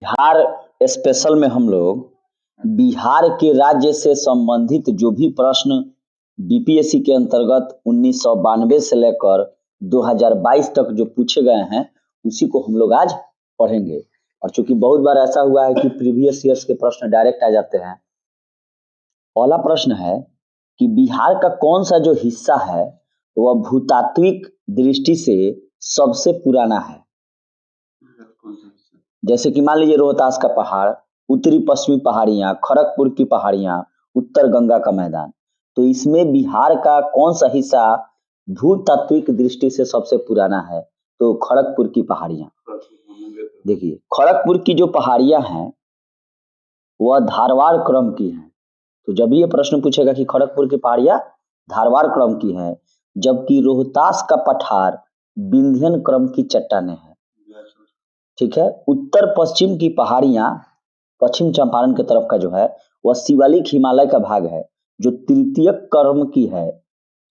Bihar special में हम लोग बिहार के राज्य से संबंधित जो भी प्रश्न बीपीएससी के अंतर्गत 1992 से लेकर 2022 तक जो पूछे गए हैं उसी को हम लोग आज पढ़ेंगे। और चूंकि बहुत बार ऐसा हुआ है कि प्रीवियस ईयर्स के प्रश्न डायरेक्ट आ जाते हैं। पहला प्रश्न है कि बिहार का कौन सा जो हिस्सा है वह भूतात्विक दृष्टि से सबसे पुराना है। जैसे कि मान लीजिए रोहतास का पहाड़, उत्तरी पश्चिमी पहाड़ियां, खड़गपुर की पहाड़ियां, उत्तर गंगा का मैदान। तो इसमें बिहार का कौन सा हिस्सा भूतात्विक दृष्टि से सबसे पुराना है? तो खड़गपुर की पहाड़ियां। देखिए खड़गपुर की जो पहाड़ियां हैं वह धारवाड़ क्रम की हैं। तो जब ये प्रश्न पूछेगा कि खड़गपुर की पहाड़ियां धारवाड़ क्रम की हैं, जबकि रोहतास का पठार विंध्यन क्रम की चट्टानें हैं। ठीक है। उत्तर पश्चिम की पहाड़ियां पश्चिम चंपारण की तरफ का जो है वह शिवालिक हिमालय का भाग है जो तृतीय क्रम की है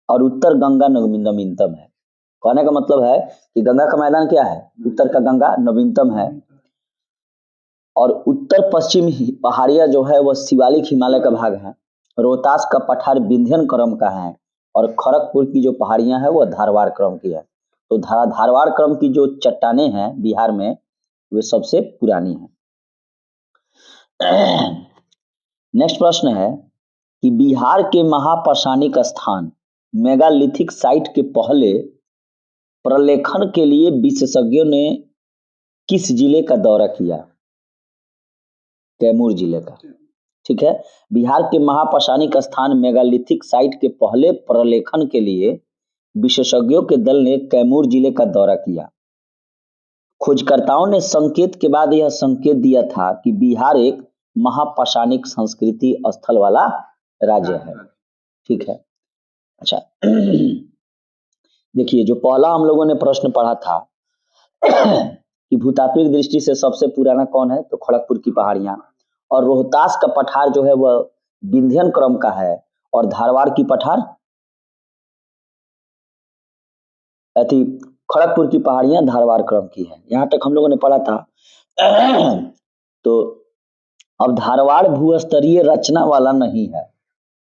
और उत्तर गंगा नवीनतम है। कहने का मतलब है कि गंगा का मैदान क्या है? उत्तर का गंगा नवीनतम है और उत्तर पश्चिम पहाड़ियां जो है वह शिवालिक हिमालय का भाग है। रोहतास का पठार विंध्यन क्रम का है और खड़गपुर की जो पहाड़ियां हैं वह धारवाड़ क्रम की है। तो धारवाड़ क्रम की जो चट्टानें हैं बिहार में वे सबसे पुरानी है। नेक्स्ट प्रश्न है कि बिहार के महापाषाणिक स्थान मेगालिथिक साइट के पहले प्रलेखन के लिए विशेषज्ञों ने किस जिले का दौरा किया? कैमूर जिले का। ठीक है। बिहार के महापाषाणिक स्थान मेगालिथिक साइट के पहले प्रलेखन के लिए विशेषज्ञों के दल ने कैमूर जिले का दौरा किया। खोजकर्ताओं ने संकेत के बाद यह संकेत दिया था कि बिहार एक महापाषाणिक संस्कृति स्थल वाला राज्य है। ठीक है। अच्छा देखिए जो पहला हम लोगों ने प्रश्न पढ़ा था कि भूतात्विक दृष्टि से सबसे पुराना कौन है, तो खड़गपुर की पहाड़ियां। और रोहतास का पठार जो है वह विंध्यन क्रम का है और धारवाड़ की पठार खड़गपुर की पहाड़ियां धारवाड़ क्रम की है। यहां तक हम लोगों ने पढ़ा था। तो अब धारवाड़ भूस्तरीय रचना वाला नहीं है।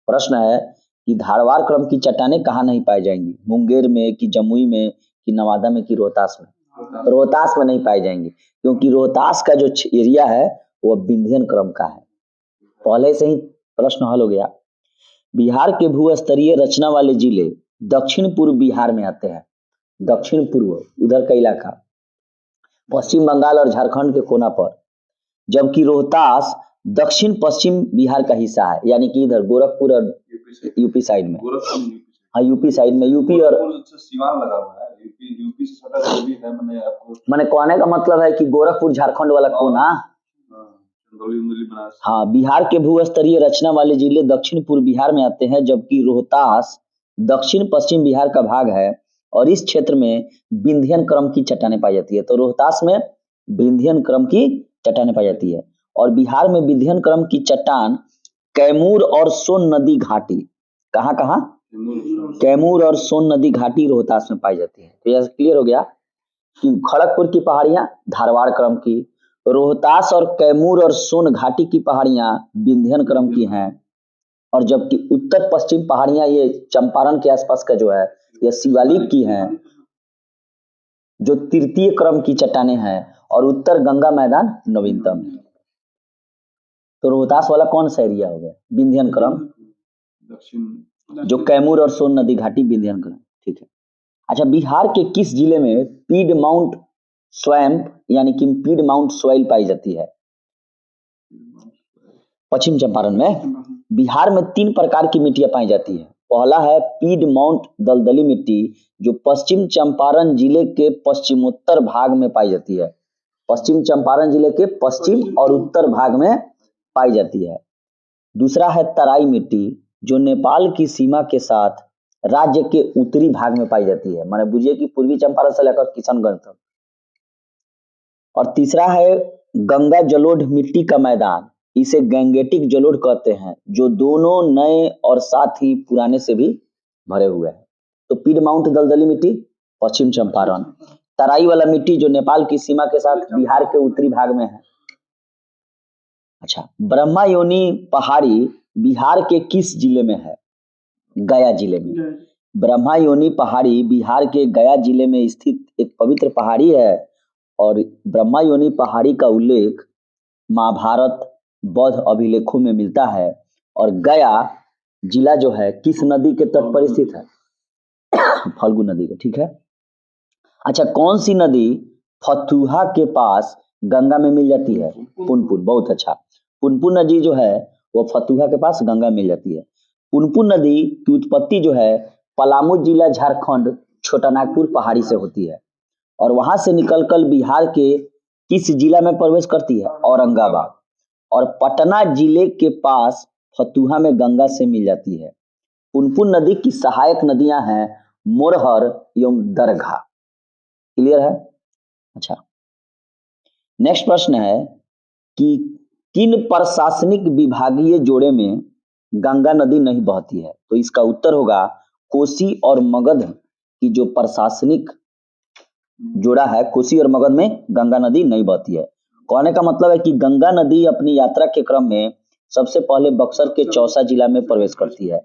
प्रश्न है कि धारवाड़ क्रम की चट्टानें कहाँ नहीं पाई जाएंगी? मुंगेर में कि जमुई में कि नवादा में कि रोहतास में? रोहतास में नहीं पाई जाएंगी क्योंकि रोहतास का जो एरिया है वह विंध्यन क्रम का है। पहले से ही प्रश्न हल हो गया। बिहार के भूस्तरीय रचना वाले जिले दक्षिण पूर्व बिहार में आते हैं। दक्षिण पूर्व उधर का इलाका पश्चिम बंगाल और झारखंड के कोना पर, जबकि रोहतास दक्षिण पश्चिम बिहार का हिस्सा है, यानी कि इधर गोरखपुर और यूपी साइड में। हाँ यूपी साइड में, यूपी और सीमांत लगा हुआ है। यूपी से सटा जो भी है मैंने कहने का मतलब है कि गोरखपुर झारखंड वाला कोना। हाँ बिहार के भूस्तरीय रचना वाले जिले दक्षिण पूर्व बिहार में आते हैं, जबकि रोहतास दक्षिण पश्चिम बिहार का भाग है और इस क्षेत्र में विंध्यन क्रम की चट्टानें पाई जाती है। तो रोहतास में विंध्यन क्रम की चट्टानें पाई जाती है और बिहार में विंध्यन क्रम की चट्टान कैमूर और सोन नदी घाटी। कहाँ कहाँ? कैमूर और सोन नदी घाटी रोहतास में पाई जाती है। तो यह क्लियर हो गया कि खड़गपुर की पहाड़ियां धारवाड़ क्रम की, रोहतास और कैमूर और सोन घाटी की पहाड़ियां विंध्यन क्रम की हैं और जबकि उत्तर पश्चिम पहाड़ियां ये चंपारण के आसपास का जो है यह शिवालिक की हैं जो तृतीय क्रम की चट्टानें हैं और उत्तर गंगा मैदान नवीनतम है। तो रोहतास वाला कौन सा एरिया हो गया? विंध्यन क्रम, जो कैमूर और सोन नदी घाटी विंध्यन क्रम। ठीक है। अच्छा बिहार के किस जिले में पीडमाउंट स्वैम्प यानी कि पीडमाउंट सॉइल पाई जाती है? पश्चिम चंपारण में। बिहार में 3 प्रकार की मिट्टियां पाई जाती है। पहला है पीडमाउंट दलदली मिट्टी जो पश्चिम चंपारण जिले के पश्चिमोत्तर भाग में पाई जाती है। पश्चिम चंपारण जिले के पश्चिम और उत्तर भाग में पाई जाती है। दूसरा है तराई मिट्टी जो नेपाल की सीमा के साथ राज्य के उत्तरी भाग में पाई जाती है, माने बुझिए कि पूर्वी चंपारण से लेकर किशनगंज तक। और तीसरा है गंगा जलोढ़ मिट्टी का मैदान, इसे गैंगेटिक जलोढ़ कहते हैं, जो दोनों नए और साथ ही पुराने से भी भरे हुए हैं। तो पीडमाउंट दलदली मिट्टी पश्चिम चंपारण, तराई वाला मिट्टी जो नेपाल की सीमा के साथ बिहार के उत्तरी भाग में है, अच्छा, ब्रह्मायोनी पहाड़ी बिहार के किस जिले में है? गया जिले में। ब्रह्मायोनी पहाड़ी बिहार के गया जिले में स्थित एक पवित्र पहाड़ी है और ब्रह्मायोनी पहाड़ी का उल्लेख महाभारत बौद्ध अभिलेखों में मिलता है और गया जिला जो है किस नदी के तट पर स्थित है? फल्गु नदी का, ठीक है। अच्छा, कौन सी नदी फतुहा के पास गंगा में मिल जाती है? पुनपुन, बहुत अच्छा। पुनपुन नदी जो है वो फतुहा के पास गंगा मिल जाती है। पुनपुन नदी की उत्पत्ति जो है पलामू जिला झारखंड छोटानागपुर पहाड़ी से होती है और वहां से निकलकर बिहार के किस जिला में प्रवेश करती है? औरंगाबाद। और पटना जिले के पास फतुहा में गंगा से मिल जाती है। पुनपुन नदी की सहायक नदियां हैं मोरहर एवं दरघा। क्लियर है? अच्छा, नेक्स्ट प्रश्न है कि किन प्रशासनिक विभागीय जोड़े में गंगा नदी नहीं बहती है? तो इसका उत्तर होगा कोसी और मगध की जो प्रशासनिक जोड़ा है, कोसी और मगध में गंगा नदी नहीं बहती है। कहने का मतलब है कि गंगा नदी अपनी यात्रा के क्रम में सबसे पहले बक्सर के चौसा जिला में प्रवेश करती है।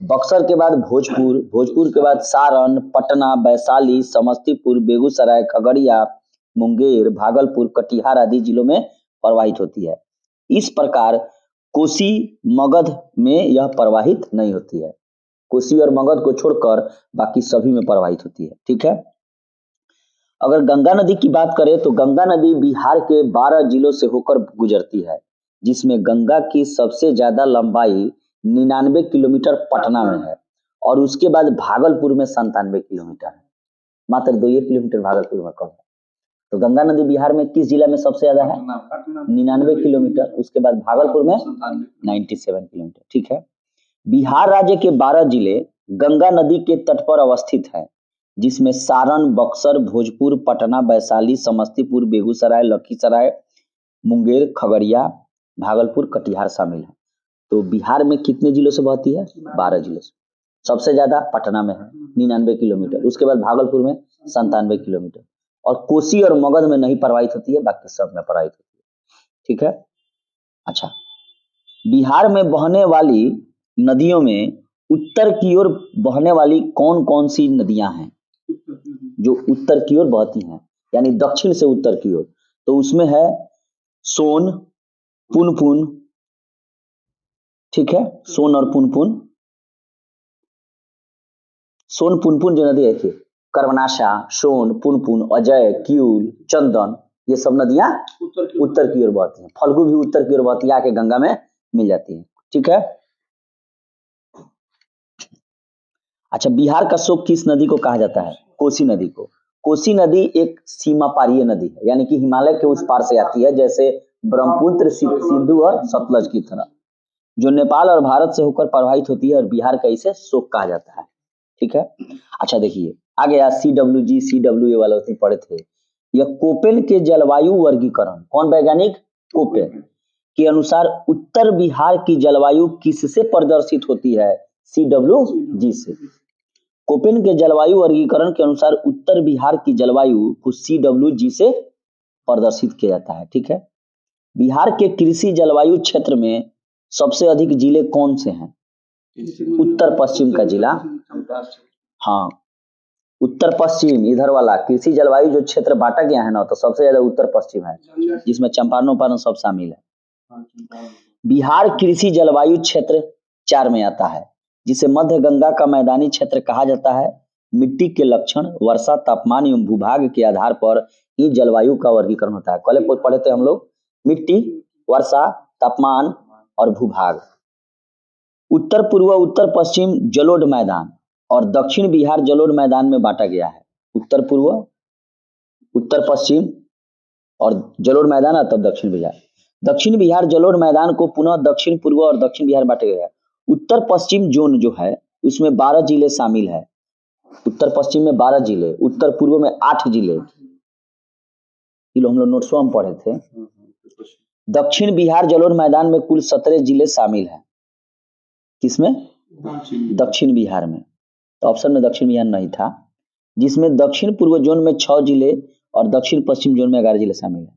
बक्सर के बाद भोजपुर, भोजपुर के बाद सारण, पटना, वैशाली, समस्तीपुर, बेगूसराय, खगड़िया, मुंगेर, भागलपुर, कटिहार आदि जिलों में प्रवाहित होती है। इस प्रकार कोसी मगध में यह प्रवाहित नहीं होती है। कोसी और मगध को छोड़कर बाकी सभी में प्रवाहित होती है, ठीक है। अगर गंगा नदी की बात करें तो गंगा नदी बिहार के 12 जिलों से होकर गुजरती है, जिसमें गंगा की सबसे ज्यादा लंबाई 99 किलोमीटर पटना में है और उसके बाद भागलपुर में 97 किलोमीटर है। मात्र 2 किलोमीटर भागलपुर में कम है। तो गंगा नदी बिहार में किस जिला में सबसे ज्यादा है? 99 किलोमीटर। उसके बाद भागलपुर में 97 किलोमीटर, ठीक है। बिहार राज्य के 12 जिले गंगा नदी के तट पर अवस्थित हैं, जिसमें सारण, बक्सर, भोजपुर, पटना, वैशाली, समस्तीपुर, बेगूसराय, लखीसराय, मुंगेर, खगड़िया, भागलपुर, कटिहार शामिल है। तो बिहार में कितने जिलों से बहती है? 12 जिलों से। सबसे ज्यादा पटना में है 99 किलोमीटर, उसके बाद भागलपुर में 97 किलोमीटर और कोसी और मगध में नहीं प्रवाहित होती है, बाकी सब में प्रवाहित होती है, ठीक है। अच्छा, बिहार में बहने वाली नदियों में उत्तर की ओर बहने वाली कौन कौन सी नदियां हैं जो उत्तर की ओर बहती हैं, यानी दक्षिण से उत्तर की ओर? तो उसमें है सोन, पुनपुन, ठीक है, सोन और पुनपुन। सोन पुनपुन जो नदी है, कर्मनाशा, सोन, पुनपुन, अजय, क्यूल, चंदन, ये सब नदियां उत्तर की ओर बहती हैं। फल्गु भी उत्तर की ओर बहती है, आके गंगा में मिल जाती है, ठीक है। अच्छा, बिहार का शोक किस नदी को कहा जाता है? कोसी नदी को। कोसी नदी एक सीमा पारीय नदी है, यानी कि हिमालय के उस पार से आती है, जैसे ब्रह्मपुत्र, सिंधु और सतलज की तरह, जो नेपाल और भारत से होकर प्रवाहित होती है और बिहार का इसे शोक कहा जाता है, ठीक है। अच्छा देखिए, आगे आज CWG CWA वाला उसमें पढ़े थे। यह कोपेन के जलवायु वर्गीकरण, कौन वैज्ञानिक? कोपेन के अनुसार उत्तर बिहार की जलवायु किससे प्रदर्शित होती है? CWG से। कोपेन के जलवायु वर्गीकरण के अनुसार उत्तर बिहार की जलवायु को CWG से प्रदर्शित किया जाता है, ठीक है। बिहार के कृषि जलवायु क्षेत्र में सबसे अधिक जिले कौन से हैं? उत्तर पश्चिम का जिला, हाँ, उत्तर पश्चिम इधर वाला कृषि जलवायु जो क्षेत्र बांटा गया है ना, तो सबसे ज्यादा उत्तर पश्चिम है, जिसमें चंपारण उपारण सब शामिल है। बिहार कृषि जलवायु क्षेत्र 4 में आता है, जिसे मध्य गंगा का मैदानी क्षेत्र कहा जाता है। मिट्टी के लक्षण, वर्षा, तापमान एवं भूभाग के आधार पर इन जलवायु का वर्गीकरण होता है। कल पढ़े थे हम लोग, मिट्टी, वर्षा, तापमान और भूभाग। उत्तर पूर्व, उत्तर पश्चिम जलोढ़ मैदान और दक्षिण बिहार जलोढ़ मैदान में बांटा गया है। उत्तर पूर्व, उत्तर पश्चिम और जलोढ़ मैदान है, तब दक्षिण बिहार। दक्षिण बिहार जलोढ़ मैदान को पुनः दक्षिण पूर्व और दक्षिण बिहार बांटा गया है। उत्तर पश्चिम जोन जो है उसमें 12 जिले शामिल है। उत्तर पश्चिम में 12 जिले, उत्तर पूर्व में 8 जिले, ये हम लोग नोट्स में पढ़े थे। दक्षिण बिहार जलोढ़ मैदान में कुल 17 जिले शामिल है। किसमें? दक्षिण बिहार में। तो ऑप्शन में दक्षिण बिहार नहीं था, जिसमें दक्षिण पूर्व जोन में 6 जिले और दक्षिण पश्चिम जोन में 11 जिले शामिल है।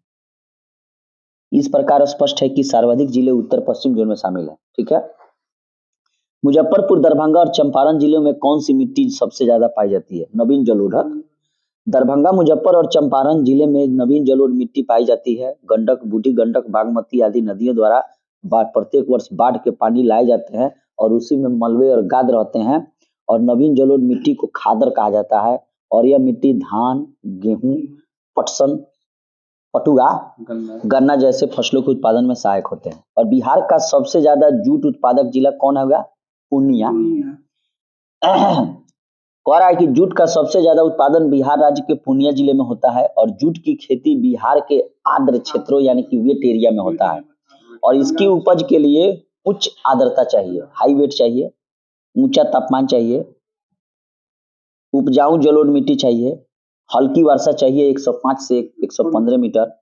इस प्रकार स्पष्ट है कि सर्वाधिक जिले उत्तर पश्चिम जोन में शामिल है। ठीक है। मुजफ्फरपुर, दरभंगा और चंपारण जिलों में कौन सी मिट्टी सबसे ज्यादा पाई जाती है? नवीन जलोढ़। दरभंगा, मुजफ्फर और चंपारण जिले में नवीन जलोढ़ मिट्टी पाई जाती है। गंडक, बूढ़ी गंडक, बागमती आदि नदियों द्वारा प्रत्येक वर्ष बाढ़ के पानी लाए जाते हैं और उसी में मलबे और गाद रहते हैं। और नवीन जलोढ़ मिट्टी को खादर कहा जाता है और यह मिट्टी धान, गेहूं, पटसन, पटुआ, गन्ना जैसे फसलों के उत्पादन में सहायक होते हैं। और बिहार का सबसे ज्यादा जूट उत्पादक जिला कौन होगा? पूर्णिया। कह रहा है कि जूट का सबसे ज्यादा उत्पादन बिहार राज्य के पूर्णिया जिले में होता है और जूट की खेती बिहार के आर्द्र क्षेत्रों यानी कि वेट एरिया में होता है और इसकी उपज के लिए उच्च आर्द्रता चाहिए, हाई वेट चाहिए, ऊंचा तापमान चाहिए, उपजाऊ जलोढ़ मिट्टी चाहिए, हल्की वर्षा चाहिए 105 से 115 मीटर।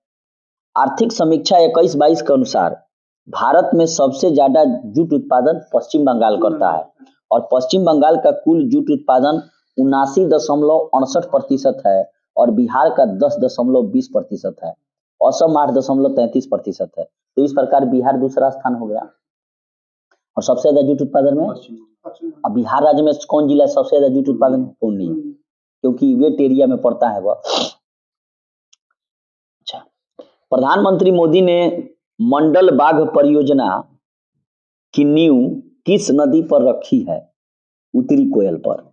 आर्थिक समीक्षा 21-22 के अनुसार भारत में सबसे ज्यादा जूट उत्पादन पश्चिम बंगाल करता है और पश्चिम बंगाल का कुल जूट उत्पादन 79.68% है और बिहार का 10.20% है। असम 8.33% है। तो इस प्रकार बिहार दूसरा स्थान हो गया और सबसे ज्यादा जूट उत्पादन में अब बिहार राज्य में कौन जिला सबसे ज्यादा जूट उत्पादन? पूर्णिया, क्योंकि वेट एरिया में पड़ता है वह। अच्छा, प्रधानमंत्री मोदी ने मंडल बाघ परियोजना की नींव किस नदी पर रखी है? उत्तरी कोयल पर।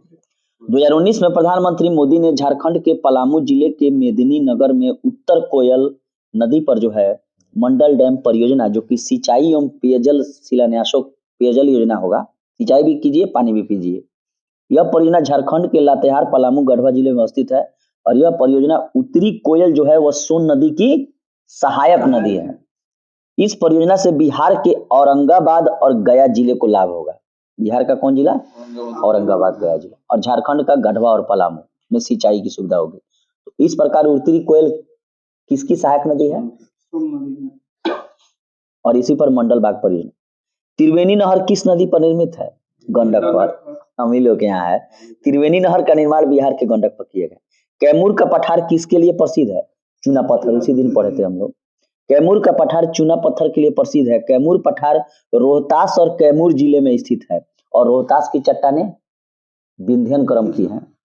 2019 में प्रधानमंत्री मोदी ने झारखंड के पलामू जिले के मेदिनीनगर में उत्तर कोयल नदी पर जो है मंडल डैम परियोजना, जो कि सिंचाई एवं पेयजल शिलान्यासों पेयजल योजना होगा, सिंचाई भी कीजिए, पानी भी पीजिए। यह परियोजना झारखंड के लातेहार, पलामू, गढ़वा जिले में स्थित है और यह परियोजना उत्तरी कोयल जो है वह सोन नदी की सहायक नदी है। इस परियोजना से बिहार के औरंगाबाद और गया जिले को लाभ होगा। बिहार का कौन जिला? औरंगाबाद, गया जिला। और झारखंड का गढ़वा और पलामू में सिंचाई की सुविधा होगी। तो इस प्रकार उत्तरी कोयल किसकी सहायक नदी है? और इसी पर मंडल बाघ परियोजना। त्रिवेणी नहर किस नदी पर निर्मित है? गंडक पर। हम ही लोग के यहाँ है। त्रिवेणी नहर का निर्माण बिहार के गंडक पर किया गया। कैमूर का पठार किसके लिए प्रसिद्ध है? चूना पत्थर। उसी दिन पढ़े थे हम लोग। कैमूर का पठार चूना पत्थर के लिए प्रसिद्ध है। कैमूर पठार रोहतास और कैमूर जिले में स्थित है और रोहतास की चट्टानें विंध्यन क्रम की हैं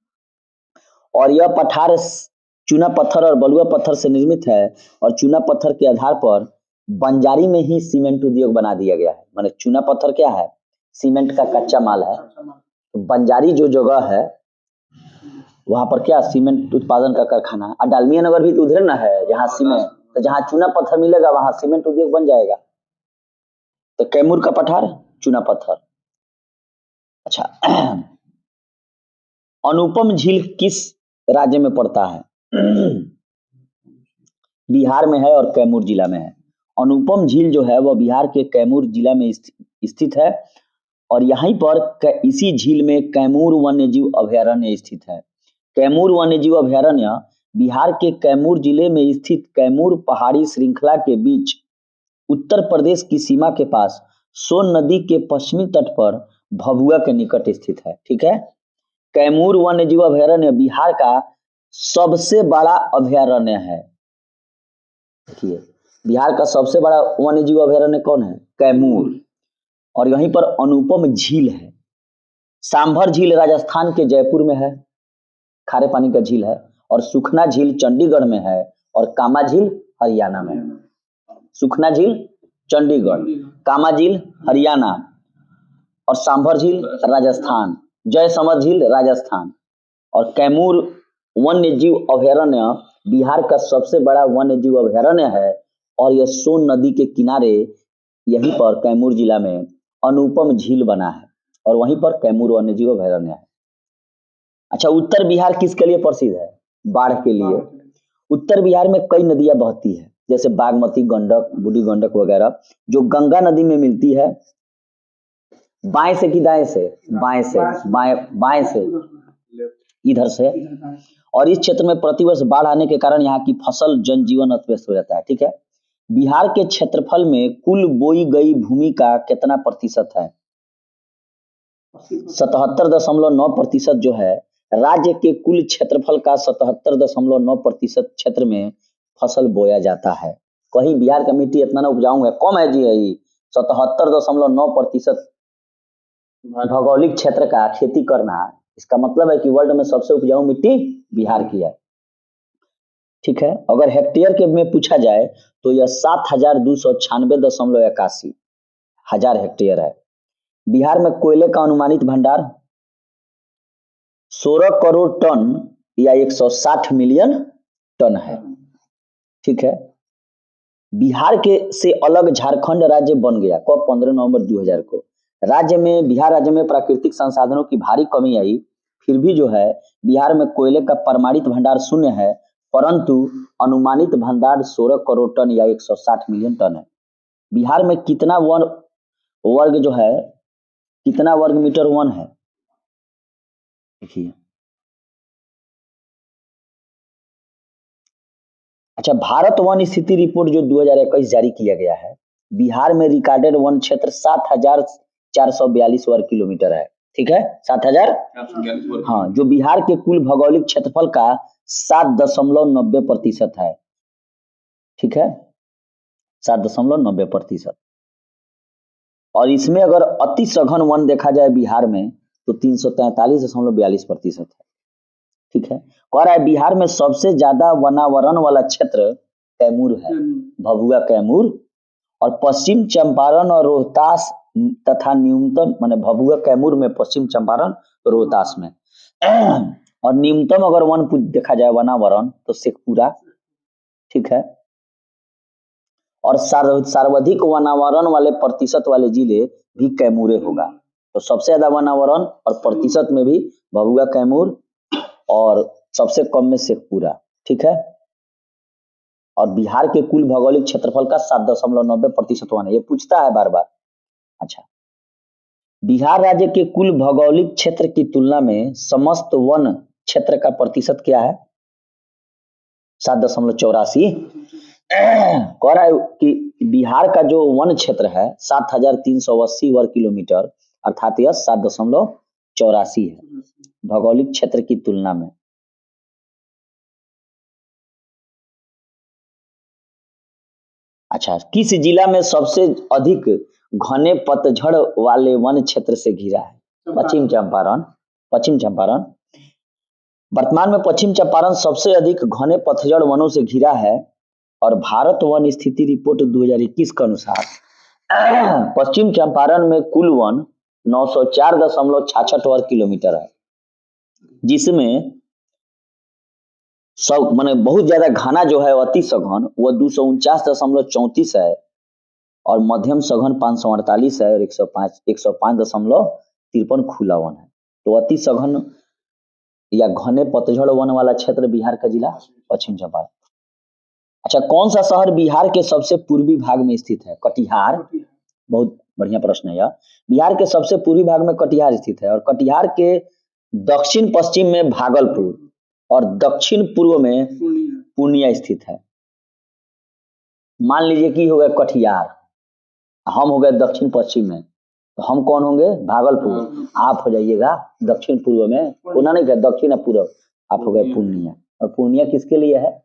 और यह पठार चूना पत्थर और बलुआ पत्थर से निर्मित है और चूना पत्थर के आधार पर बंजारी में ही सीमेंट उद्योग बना दिया गया है। माने चूना पत्थर क्या है? सीमेंट का कच्चा माल है। तो बंजारी जो जगह है वहां पर क्या सीमेंट उत्पादन का कारखाना है। डालमिया नगर भी तो उधर ना है जहाँ सीमेंट, तो जहाँ चूना पत्थर मिलेगा वहां सीमेंट उद्योग बन जाएगा। तो कैमूर का पठार चूना पत्थर। अच्छा, अनुपम झील किस राज्य में पड़ता है? बिहार में है और कैमूर जिला में है। अनुपम झील जो है वह बिहार के कैमूर जिला में स्थित है और यहीं पर इसी झील में कैमूर वन्यजीव अभयारण्य स्थित है। कैमूर वन्यजीव अभयारण्य बिहार के कैमूर जिले में स्थित कैमूर पहाड़ी श्रृंखला के बीच उत्तर प्रदेश की सीमा के पास सोन नदी के पश्चिमी तट पर भभुआ के निकट स्थित है। ठीक है। कैमूर वन्यजीव अभयारण्य बिहार का सबसे बड़ा अभयारण्य है। देखिए, बिहार का सबसे बड़ा वन्यजीव अभयारण्य कौन है? कैमूर। और यहीं पर अनुपम झील है। सांभर झील राजस्थान के जयपुर में है, खारे पानी का झील है। और सुखना झील चंडीगढ़ में है और कामा झील हरियाणा में है। सुखना झील चंडीगढ़, कामा झील हरियाणा और सांभर झील राजस्थान, जयसमंद झील राजस्थान। और कैमूर वन्यजीव अभयारण्य बिहार का सबसे बड़ा वन्यजीव अभयारण्य है और यह सोन नदी के किनारे यहीं पर कैमूर जिला में अनुपम झील बना है और वहीं पर कैमूर वन्यजीव अभयारण्य है। अच्छा, उत्तर बिहार किसके लिए प्रसिद्ध है? बाढ़ के लिए। उत्तर बिहार में कई नदियां बहती है जैसे बागमती, गंडक, बूढ़ी गंडक वगैरह, जो गंगा नदी में मिलती है। बाएं से कि दाएं से? बाएं से, बाएं से, इधर से। और इस क्षेत्र में प्रतिवर्ष बाढ़ आने के कारण यहाँ की फसल, जनजीवन अस्त व्यस्त हो जाता है। ठीक है। बिहार के क्षेत्रफल में कुल बोई गई भूमि का कितना प्रतिशत है? 77.9% जो है राज्य के कुल क्षेत्रफल का 77.9% क्षेत्र में फसल बोया जाता है। कहीं बिहार का मिट्टी इतना ना उपजाऊ है, कम है जी है ये 77.9% भौगोलिक क्षेत्र का खेती करना। इसका मतलब है कि वर्ल्ड में सबसे उपजाऊ मिट्टी बिहार की है। ठीक है, अगर हेक्टेयर के में पूछा जाए तो यह 7296.81 हजार हेक्टेयर है। बिहार में कोयले का अनुमानित भंडार 16 करोड़ टन या 160 मिलियन टन है। ठीक है, बिहार के से अलग झारखंड राज्य बन गया कब? 15 नवंबर 2000 को। बिहार राज्य में प्राकृतिक संसाधनों की भारी कमी आई, फिर भी जो है बिहार में कोयले का प्रमाणित भंडार शून्य है, परंतु अनुमानित भंडार 16 करोड़ टन या 160 मिलियन टन है। बिहार में कितना वर्ग जो है, कितना वर्ग मीटर वन है? देखिए, अच्छा, भारत वन स्थिति रिपोर्ट जो 2021 जारी किया गया है, बिहार में रिकॉर्डेड वन क्षेत्र 7442 वर्ग किलोमीटर है। ठीक है, 7000, हाँ, जो बिहार के कुल भौगोलिक क्षेत्रफल का 7.90% है। ठीक है, 7.90%। और इसमें अगर अति सघन वन देखा जाए बिहार में तो 343.42% है। ठीक है, कह रहा है बिहार में सबसे ज्यादा वनावरण वाला क्षेत्र कैमूर है, भभुआ कैमूर, और पश्चिम चंपारण और रोहतास तथा न्यूनतम, माने भभुआ कैमूर में, पश्चिम चंपारण तो रोहतास में और न्यूनतम अगर वन देखा जाए वनावरण तो शेखपुरा। ठीक है, और सर्वाधिक वनावरण वाले प्रतिशत वाले जिले भी कैमूरे होगा। तो सबसे ज्यादा वनावरण और प्रतिशत में भी भभुआ कैमूर और सबसे कम में शेखपुरा। ठीक है, और बिहार के कुल भौगोलिक क्षेत्रफल का 7.90% वन है। ये पूछता है बार बार। अच्छा, बिहार राज्य के कुल भौगोलिक क्षेत्र की तुलना में समस्त वन क्षेत्र का प्रतिशत क्या है? 7.84। कह रहा है कि बिहार का जो वन क्षेत्र है 7380 वर्ग किलोमीटर, अर्थात यह 7.84 है भौगोलिक क्षेत्र की तुलना में। अच्छा, किस जिला में सबसे अधिक घने पतझड़ वाले वन क्षेत्र से घिरा है? पश्चिम चंपारण। पश्चिम चंपारण, वर्तमान में पश्चिम चंपारण सबसे अधिक घने पतझड़ वनों से घिरा है। और भारत वन स्थिति रिपोर्ट 2021 के अनुसार पश्चिम चंपारण में कुल वन 904.66 वर्ग किलोमीटर है, जिसमें सब माने बहुत ज्यादा घना जो है अति सघन वह 249.34 है, और मध्यम सघन 548 है, और 105.53 खुला वन है। तो अति सघन या घने पतझड़ वन वाला क्षेत्र बिहार का जिला पश्चिम चंपारण। अच्छा, कौन सा शहर बिहार के सबसे पूर्वी भाग में स्थित है? कटिहार। बहुत बढ़िया प्रश्न है यह। बिहार के सबसे पूर्वी भाग में कटिहार स्थित है, और कटिहार के दक्षिण पश्चिम में भागलपुर और दक्षिण पूर्व में पूर्णिया स्थित है। मान लीजिए कि हो गए कटिहार, हम हो गए दक्षिण पश्चिम में, तो हम कौन होंगे? भागलपुर। आप हो जाइएगा दक्षिण पूर्व में, पूर्णिया नहीं, दक्षिण पूर्व, आप हो गए पूर्णिया। और पूर्णिया किसके लिए है?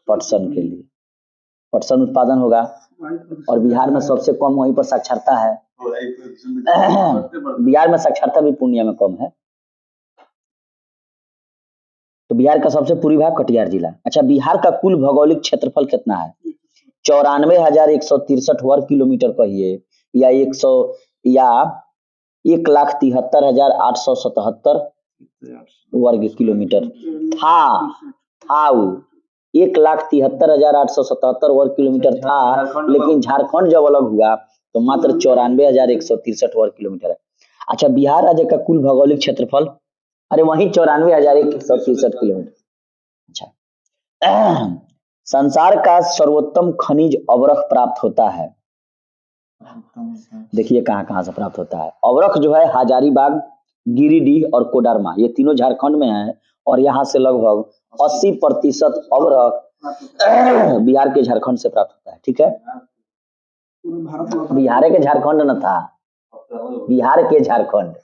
पटसन के लिए, पटसन उत्पादन होगा। और बिहार में सबसे कम वहीं पर साक्षरता है। बिहार में साक्षरता भी पूर्णिया में कम है। तो बिहार का सबसे पूर्वी भाग कटिहार जिला। अच्छा, बिहार का कुल भौगोलिक क्षेत्रफल कितना है? 94,163 वर्ग किलोमीटर कहिए, या 1,73,877 वर्ग किलोमीटर था। 1,73,877 वर्ग किलोमीटर था, लेकिन झारखंड जब अलग हुआ तो मात्र 94,163 वर्ग किलोमीटर है। अच्छा, बिहार राज्य का कुल भौगोलिक क्षेत्रफल, अरे वही 94,163 किलोमीटर। अच्छा, संसार का सर्वोत्तम खनिज अवरख प्राप्त होता है। देखिए कहाँ कहाँ से प्राप्त होता है। अवरख जो है हजारीबाग, गिरिडीह और कोडरमा, ये तीनों झारखंड में है, और यहाँ से लगभग 80% अवरख बिहार के झारखंड से प्राप्त होता है। ठीक है, बिहार के झारखंड न था, बिहार के झारखंड।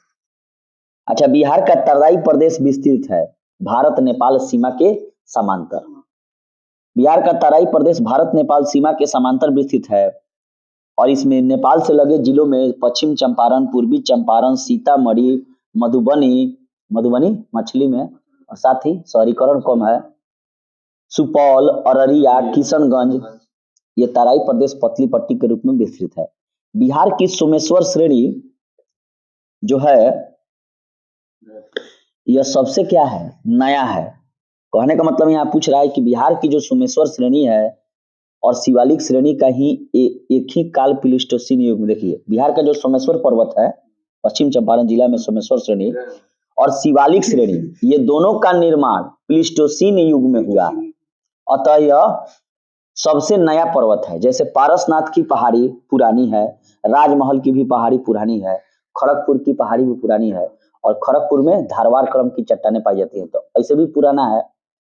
अच्छा, बिहार का तराई प्रदेश विस्तृत है भारत नेपाल सीमा के समांतर। बिहार का तराई प्रदेश भारत नेपाल सीमा के समांतर स्थित है और इसमें नेपाल से लगे जिलों में पश्चिम चंपारण, पूर्वी चंपारण, सीतामढ़ी, मधुबनी मधुबनी मछली में और साथ ही शहरीकरण कम है, सुपौल, अररिया, किशनगंज, ये तराई प्रदेश पतली पट्टी के रूप में विस्तृत है। बिहार की सोमेश्वर श्रेणी जो है यह सबसे क्या है, नया है। कहने का मतलब यहाँ पूछ रहा है कि बिहार की जो सोमेश्वर श्रेणी है और शिवालिक श्रेणी का ही एक ही काल प्लीस्टोसीन युग में, देखिए बिहार का जो सोमेश्वर पर्वत है पश्चिम चंपारण जिला में सोमेश्वर श्रेणी और शिवालिक श्रेणी, ये दोनों का निर्माण प्लीस्टोसीन युग में हुआ, अतः यह सबसे नया पर्वत है। जैसे पारसनाथ की पहाड़ी पुरानी है, राजमहल की भी पहाड़ी पुरानी है, खड़गपुर की पहाड़ी भी पुरानी है और खड़गपुर में धारवाड़ क्रम की चट्टानें पाई जाती हैं, तो ऐसे भी पुराना है।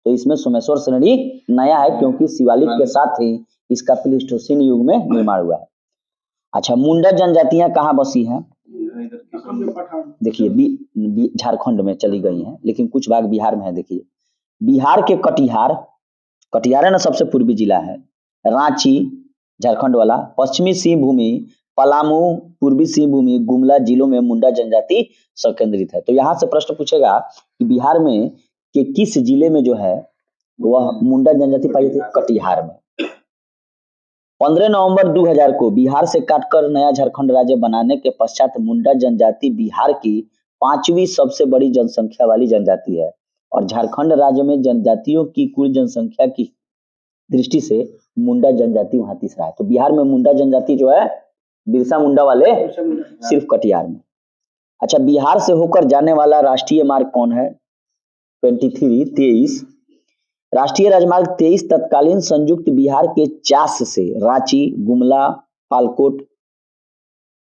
तो इसमें सोमेश्वर श्रेणी नया है क्योंकि शिवालिक के साथ ही इसका प्लीस्टोसीन युग में निर्माण हुआ है। अच्छा, मुंडा जनजातियां कहाँ बसी हैं? देखिए झारखंड में चली गई हैं, लेकिन कुछ भाग बिहार में है। देखिए बिहार के कटिहार है ना सबसे पूर्वी जिला है, रांची झारखंड वाला, पश्चिमी सिंहभूमि, पलामू, पूर्वी सिंहभूमि, गुमला जिलों में मुंडा जनजाति संकेंद्रित है। तो यहाँ से प्रश्न पूछेगा कि बिहार में के किस जिले में जो है वह मुंडा जनजाति पाई जाती है? कटिहार में। 15 नवंबर 2000 को बिहार से काटकर नया झारखंड राज्य बनाने के पश्चात मुंडा जनजाति बिहार की 5वीं सबसे बड़ी जनसंख्या वाली जनजाति है और झारखंड राज्य में जनजातियों की कुल जनसंख्या की दृष्टि से मुंडा जनजाति वहां तीसरा है। तो बिहार में मुंडा जनजाति जो है बिरसा मुंडा वाले सिर्फ कटिहार में। अच्छा, बिहार से होकर जाने वाला राष्ट्रीय मार्ग कौन है? 23 राष्ट्रीय राजमार्ग 23 तत्कालीन संयुक्त बिहार के चास से रांची, गुमला, पालकोट,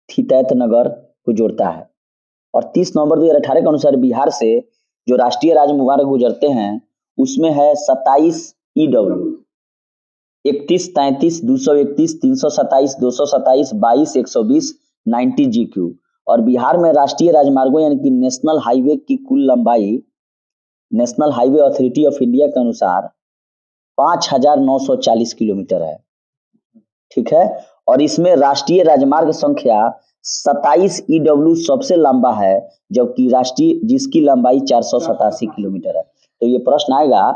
थितैतनगर को जोड़ता है और 30 नवंबर 2018 के अनुसार बिहार से जो राष्ट्रीय राजमार्ग गुजरते हैं उसमें है 27 EW, 31, 33, 231, 327, 227, 22, 120, 90 GQ और बिहार में राष्ट्रीय राजमार्गों यानी कि नेशनल हाईवे की कुल लंबाई national highway authority of India के अनुसार 5,940 किलोमीटर है। ठीक है, और इसमें राष्ट्रीय राजमार्ग संख्या 27 EW सबसे लंबा है, जबकि राष्ट्रीय जिसकी लंबाई 487 किलोमीटर है। तो ये प्रश्न आएगा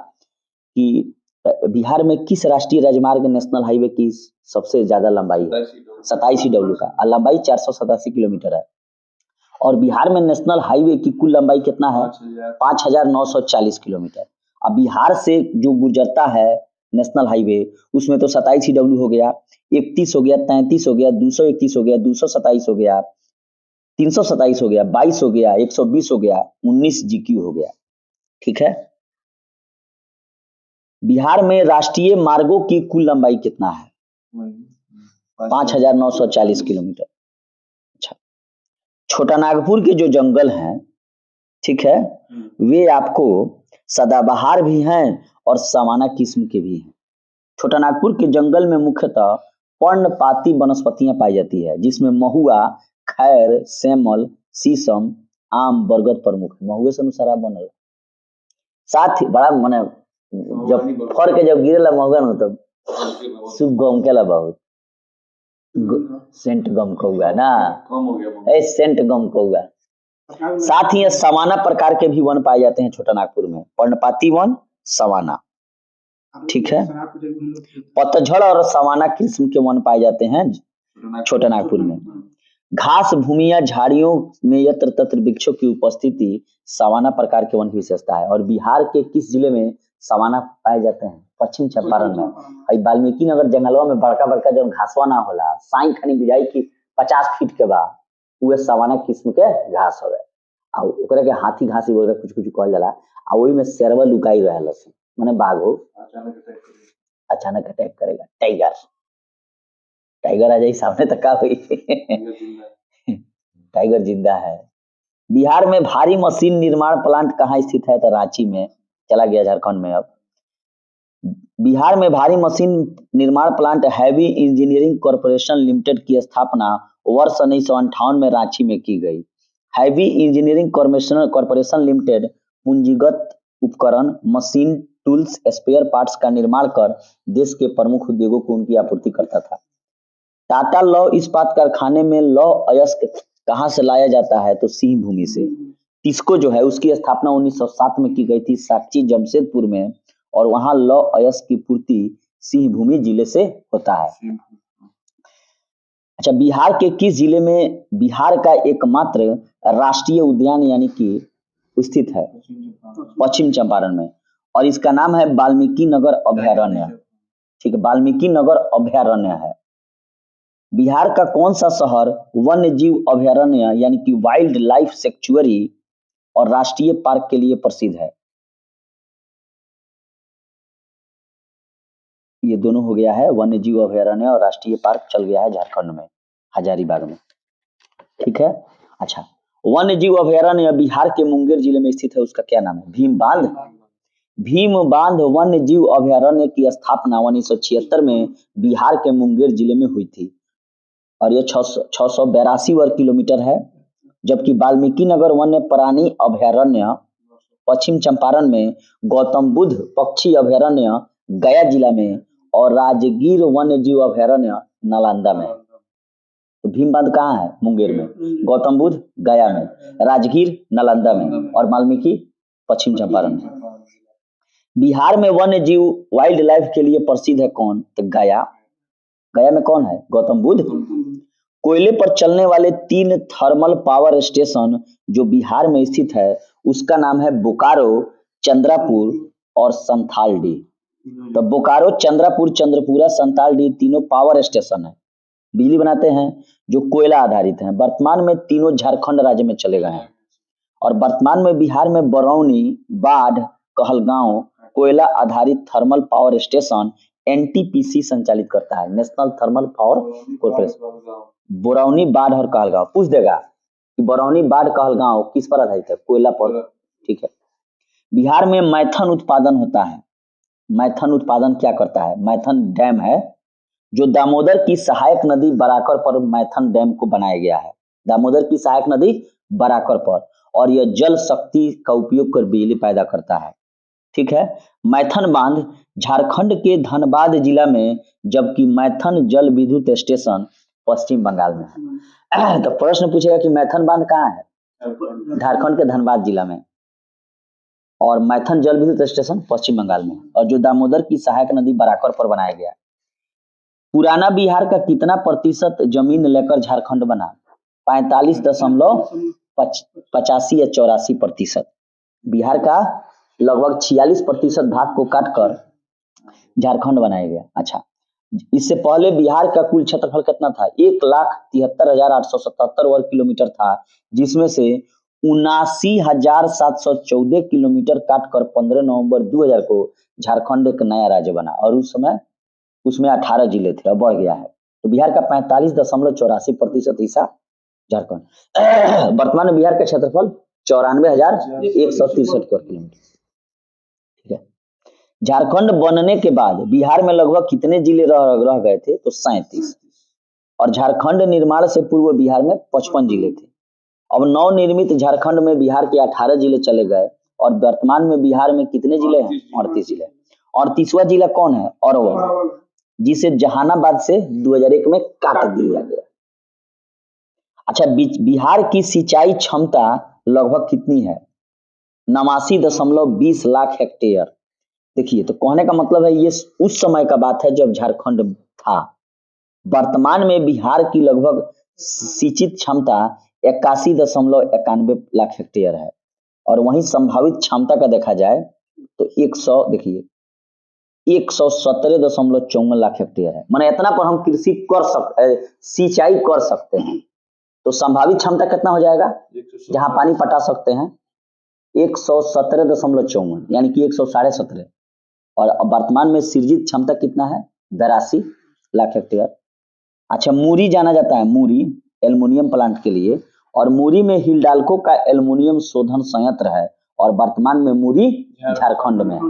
कि बिहार में किस राष्ट्रीय राजमार्ग नेशनल हाईवे की सबसे ज्यादा लंबाई है? 27 EW का और लंबाई 487 किलोमीटर है और बिहार में नेशनल हाईवे की कुल लंबाई कितना है? 5,940 किलोमीटर। अब बिहार से जो गुजरता है नेशनल हाईवे उसमें तो 27 EW हो गया, 31 हो गया, 33 हो गया, 231 हो गया, 227 हो गया, 327 हो गया, 22 हो गया, 120 हो गया, 19 GQ हो गया। ठीक है, बिहार में राष्ट्रीय मार्गों की कुल लंबाई कितना है? 5,940 किलोमीटर। अच्छा, छोटा नागपुर के जो जंगल हैं, ठीक है, वे आपको सदाबहार भी हैं और सामाना किस्म के भी हैं। छोटा नागपुर के जंगल में मुख्यतः पर्णपाती वनस्पतियां पाई जाती है जिसमें महुआ, खैर, सेमल, शीशम, आम, बरगद प्रमुख। महुए से अनुसार बनल साथ ही बड़ा मने जब फर के जब गिरेला महुआ न तब सुख गम केला बहुत सेंट गम कौआ ना, सेंट गम कौआ। साथ ही सवाना प्रकार के भी वन पाए जाते हैं छोटा नागपुर में, पर्णपाती वन, सवाना। ठीक है, पतझड़ और सवाना किस्म के वन पाए जाते हैं छोटा नागपुर में। घास भूमिया झाड़ियों में यत्र तत्र वृक्षों की उपस्थिति सवाना प्रकार के वन की विशेषता है। और बिहार के किस जिले में सवाना पाए जाते हैं? पश्चिम चंपारण में। वाल्मीकि नगर जंगलवा में बड़का बड़का जब घासवा ना होला, साई खनी बुझाई की 50 फीट के बाद उहे सवाना किस्म के घास हवे आ ओकरा के हाथी घासी वगैरह कुछ कुछ कहल जाला आ ओई में शेरवा लुकाई रहल सन, माने बाघ हो अचानक अटैक करेगा। टाइगर आ जाई सामने तक का हुई टाइगर जिंदा है। बिहार में भारी मशीन निर्माण प्लांट कहाँ स्थित है? तो रांची में। चला गया झारखंड में। अब बिहार में भारी मशीन निर्माण plant heavy engineering corporation limited की स्थापना वर्ष 1958 में रांची में की गई। हैवी इंजीनियरिंग कॉरपोरेशन लिमिटेड पूंजीगत उपकरण, मशीन टूल्स, स्पेयर पार्ट्स का निर्माण कर देश के प्रमुख उद्योगों को उनकी आपूर्ति करता था। टाटा लौह इस्पात कारखाने में लौह अयस्क कहाँ से लाया जाता है? तो सिंह भूमि से। टिस्को जो है उसकी स्थापना 1907 में की गई थी साकची जमशेदपुर में, और वहां लौह अयस्क की पूर्ति सिंह भूमि जिले से होता है। अच्छा, बिहार के किस जिले में बिहार का एकमात्र राष्ट्रीय उद्यान यानी कि स्थित है? पश्चिम चंपारण में, और इसका नाम है वाल्मीकि नगर अभयारण्य। ठीक है, वाल्मीकि नगर अभयारण्य है। बिहार का कौन सा शहर वन्य जीव अभयारण्य यानी कि वाइल्ड लाइफ सेंचुरी और राष्ट्रीय पार्क के लिए प्रसिद्ध है? ये दोनों हो गया है, वन्य जीव अभयारण्य और राष्ट्रीय पार्क चल गया है झारखंड में, हजारीबाग में। ठीक है। अच्छा, वन्य जीव अभयारण्य बिहार के मुंगेर जिले में स्थित है, उसका क्या नाम है? भीम बांध। भीम बांध वन्य जीव अभयारण्य की स्थापना 1976 में बिहार के मुंगेर जिले में हुई थी, और यह 682 वर्ग किलोमीटर है। जबकि वाल्मीकि नगर वन्य प्राणी अभयारण्य पश्चिम चंपारण में, गौतम बुद्ध पक्षी अभयारण्य गया जिला में, और राजगीर वन्य जीव अभयारण्य नालंदा में। तो भीम बांध कहाँ है? मुंगेर में, गौतम बुद्ध गया में, राजगीर नालंदा में, और वाल्मीकि पश्चिम चंपारण में। बिहार में वन्य जीव वाइल्ड लाइफ के लिए प्रसिद्ध है कौन? तो गया। गया में कौन है? गौतम बुद्ध। कोयले पर चलने वाले 3 थर्मल पावर स्टेशन जो बिहार में स्थित है उसका नाम है बोकारो, चंद्रापुर और संथालडी। तो बोकारो, चंद्रापुर, चंद्रपुरा, संथालडी तीनों पावर स्टेशन है, बिजली बनाते हैं जो कोयला आधारित हैं। वर्तमान में तीनों झारखंड राज्य में चले गए हैं, और वर्तमान में बिहार में बरौनी, बाढ़, कहलगांव कोयला आधारित थर्मल पावर स्टेशन एनटीपीसी संचालित करता है, national thermal power corporation. Barauni, बाढ़ और कहलगांव पूछ देगा कि बरौनी, बाढ़, कहलगांव किस पर आधारित है? कोयला पर। ठीक है। बिहार में मैथन उत्पादन होता है। मैथन उत्पादन क्या करता है? मैथन डैम है जो दामोदर की सहायक नदी बराकर पर मैथन डैम को बनाया गया है, दामोदर की सहायक नदी बराकर पर, और यह जल शक्ति का उपयोग कर बिजली पैदा करता है। ठीक है। मैथन बांध झारखंड के धनबाद जिला में, जबकि मैथन जल विद्युत स्टेशन पश्चिम बंगाल में है। तो प्रश्न पूछेगा कि मैथन बांध कहाँ है? झारखंड के धनबाद जिला में, और मैथन जल विद्युत स्टेशन पश्चिम बंगाल में, और जो दामोदर की सहायक नदी बराकर पर बनाया गया। पुराना बिहार का कितना प्रतिशत जमीन लेकर झारखंड बना? 45.85 या 84%। बिहार का लगभग 46% भाग को काटकर झारखंड बनाया गया। अच्छा, इससे पहले बिहार का कुल क्षेत्रफल कितना था? 1,73,877 वर्ग किलोमीटर था, जिसमें से 79,714 किलोमीटर काटकर 15 नवंबर 2000 को झारखंड एक नया राज्य बना, और उस समय उसमें 18 जिले थे, अब बढ़ गया है। तो बिहार का 45.84% हिस्सा झारखंड। वर्तमान में बिहार का क्षेत्रफल 94,163 वर्ग किलोमीटर। ठीक है। झारखंड बनने के बाद बिहार में लगभग कितने जिले रह गए थे? तो 37। और झारखंड निर्माण से पूर्व बिहार में 55 जिले थे। अब नवनिर्मित झारखंड में बिहार के 18 जिले चले गए, और वर्तमान में बिहार में कितने जिले हैं? 38 जिले। 38वां जिला कौन है? अरवल, जिसे जहानाबाद से 2001 में काट दिया गया। अच्छा, बिहार की सिंचाई क्षमता लगभग कितनी है? 89.20 लाख हेक्टेयर। देखिए, तो कहने का मतलब है ये उस समय का बात है जब झारखंड था। वर्तमान में बिहार की लगभग सिंचित क्षमता 81.91 लाख हेक्टेयर है, और वहीं संभावित क्षमता का देखा जाए तो 117.54 लाख हेक्टेयर है। माने इतना पर हम कृषि कर सकते, सिंचाई कर सकते हैं। तो संभावित क्षमता कितना हो जाएगा जहां पानी पटा सकते हैं? 117.54 यानी कि 117.5। और वर्तमान में सृजित क्षमता कितना है? 82 लाख हेक्टेयर। अच्छा, मूरी जाना जाता है, मूरी एल्युमिनियम प्लांट के लिए, और मूरी में हिंडाल्को का एल्युमिनियम शोधन संयंत्र है, और वर्तमान में मूरी झारखंड में है।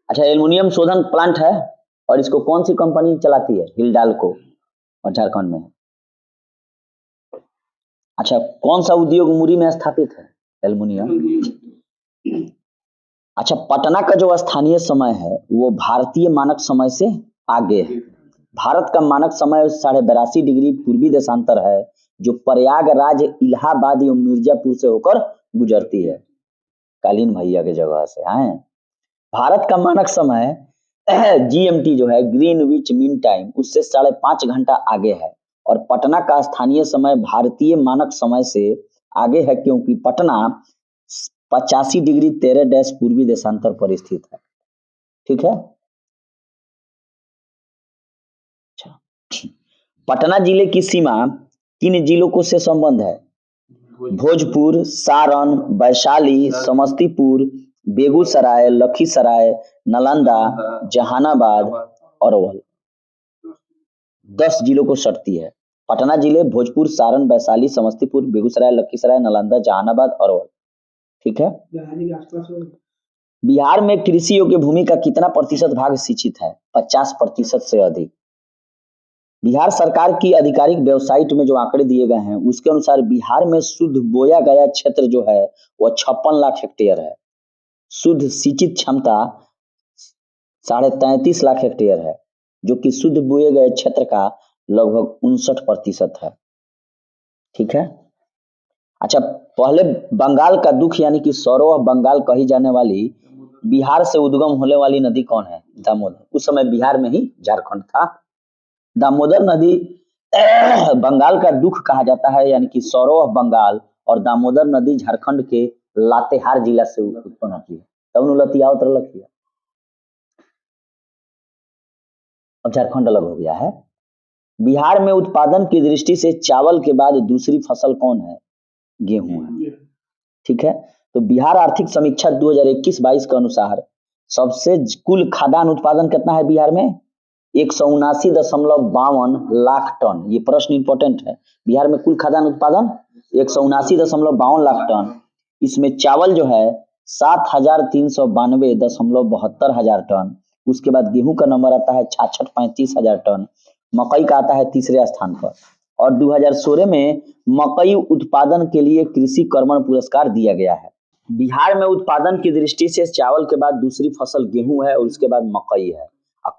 अच्छा, एल्युमिनियम शोधन प्लांट है, और इसको कौन सी कंपनी चलाती है? हिंडाल्को, और झारखंड में है। अच्छा, कौन सा उद्योग मूरी में स्थापित है? एल्युमिनियम। अच्छा, पटना का जो स्थानीय समय है वो भारतीय मानक समय से आगे है। भारत का मानक समय 82.5 डिग्री पूर्वी देशांतर है, जो प्रयागराज, इलाहाबाद एवं मिर्जापुर से होकर गुजरती है। कालीन भैया के जगह से हैं। भारत का मानक समय जीएमटी जो है, ग्रीनविच मीन टाइम, उससे 5.5 घंटा आगे है। और पटना का स्थानीय समय भारतीय मानक समय से आगे है, क्योंकि पटना 85 डिग्री 13 पूर्वी देशांतर पर स्थित है। ठीक है। अच्छा, पटना जिले की सीमा किन जिलों को से संबंध है? भोजपुर, सारण, वैशाली, समस्तीपुर, बेगूसराय, लखीसराय, नालंदा, जहानाबाद, अरवल। 10 जिलों को सटती है। पटना जिले भोजपुर, सारण, वैशाली, समस्तीपुर, बेगूसराय, लखीसराय, नालंदा, जहानाबाद, अरवल। ठीक है। बिहार में कृषि योग्य भूमि का कितना प्रतिशत भाग सिंचित है? 50% से अधिक। बिहार सरकार की आधिकारिक वेबसाइट में जो आंकड़े दिए गए हैं उसके अनुसार बिहार में शुद्ध बोया गया क्षेत्र जो है वह 56 लाख हेक्टेयर है। शुद्ध सिंचित क्षमता 33.5 लाख हेक्टेयर है, जो कि शुद्ध बोए गए क्षेत्र का लगभग 59% है। ठीक है। अच्छा, पहले बंगाल का दुख यानी कि सौरव बंगाल कही जाने वाली बिहार से उद्गम होने वाली नदी कौन है? दामोदर। उस समय बिहार में ही झारखंड था। दामोदर नदी बंगाल का दुख कहा जाता है, यानी कि सौरव बंगाल, और दामोदर नदी झारखंड के लातेहार जिला से उत्पन्न होती है। तब लतिया उतर लखिया, अब झारखंड अलग हो गया है। बिहार में उत्पादन की दृष्टि से चावल के बाद दूसरी फसल कौन है? गेहूं है। ठीक है। तो बिहार आर्थिक समीक्षा 2021-22 के अनुसार सबसे कुल खाद्यान्न उत्पादन कितना है बिहार में? 179.52 लाख टन। ये प्रश्न इंपॉर्टेंट है। बिहार में कुल खाद्यान्न उत्पादन 179.52 लाख टन। इसमें चावल जो है 7,392.72 हजार टन। उसके बाद गेहूं का नंबर आता है 66-35 हजार टन। मकई का आता है तीसरे स्थान पर। और 2016 में मकई उत्पादन के लिए कृषि कर्मण पुरस्कार दिया गया है। बिहार में उत्पादन की दृष्टि से चावल के बाद दूसरी फसल गेहूं है और उसके बाद मकई है।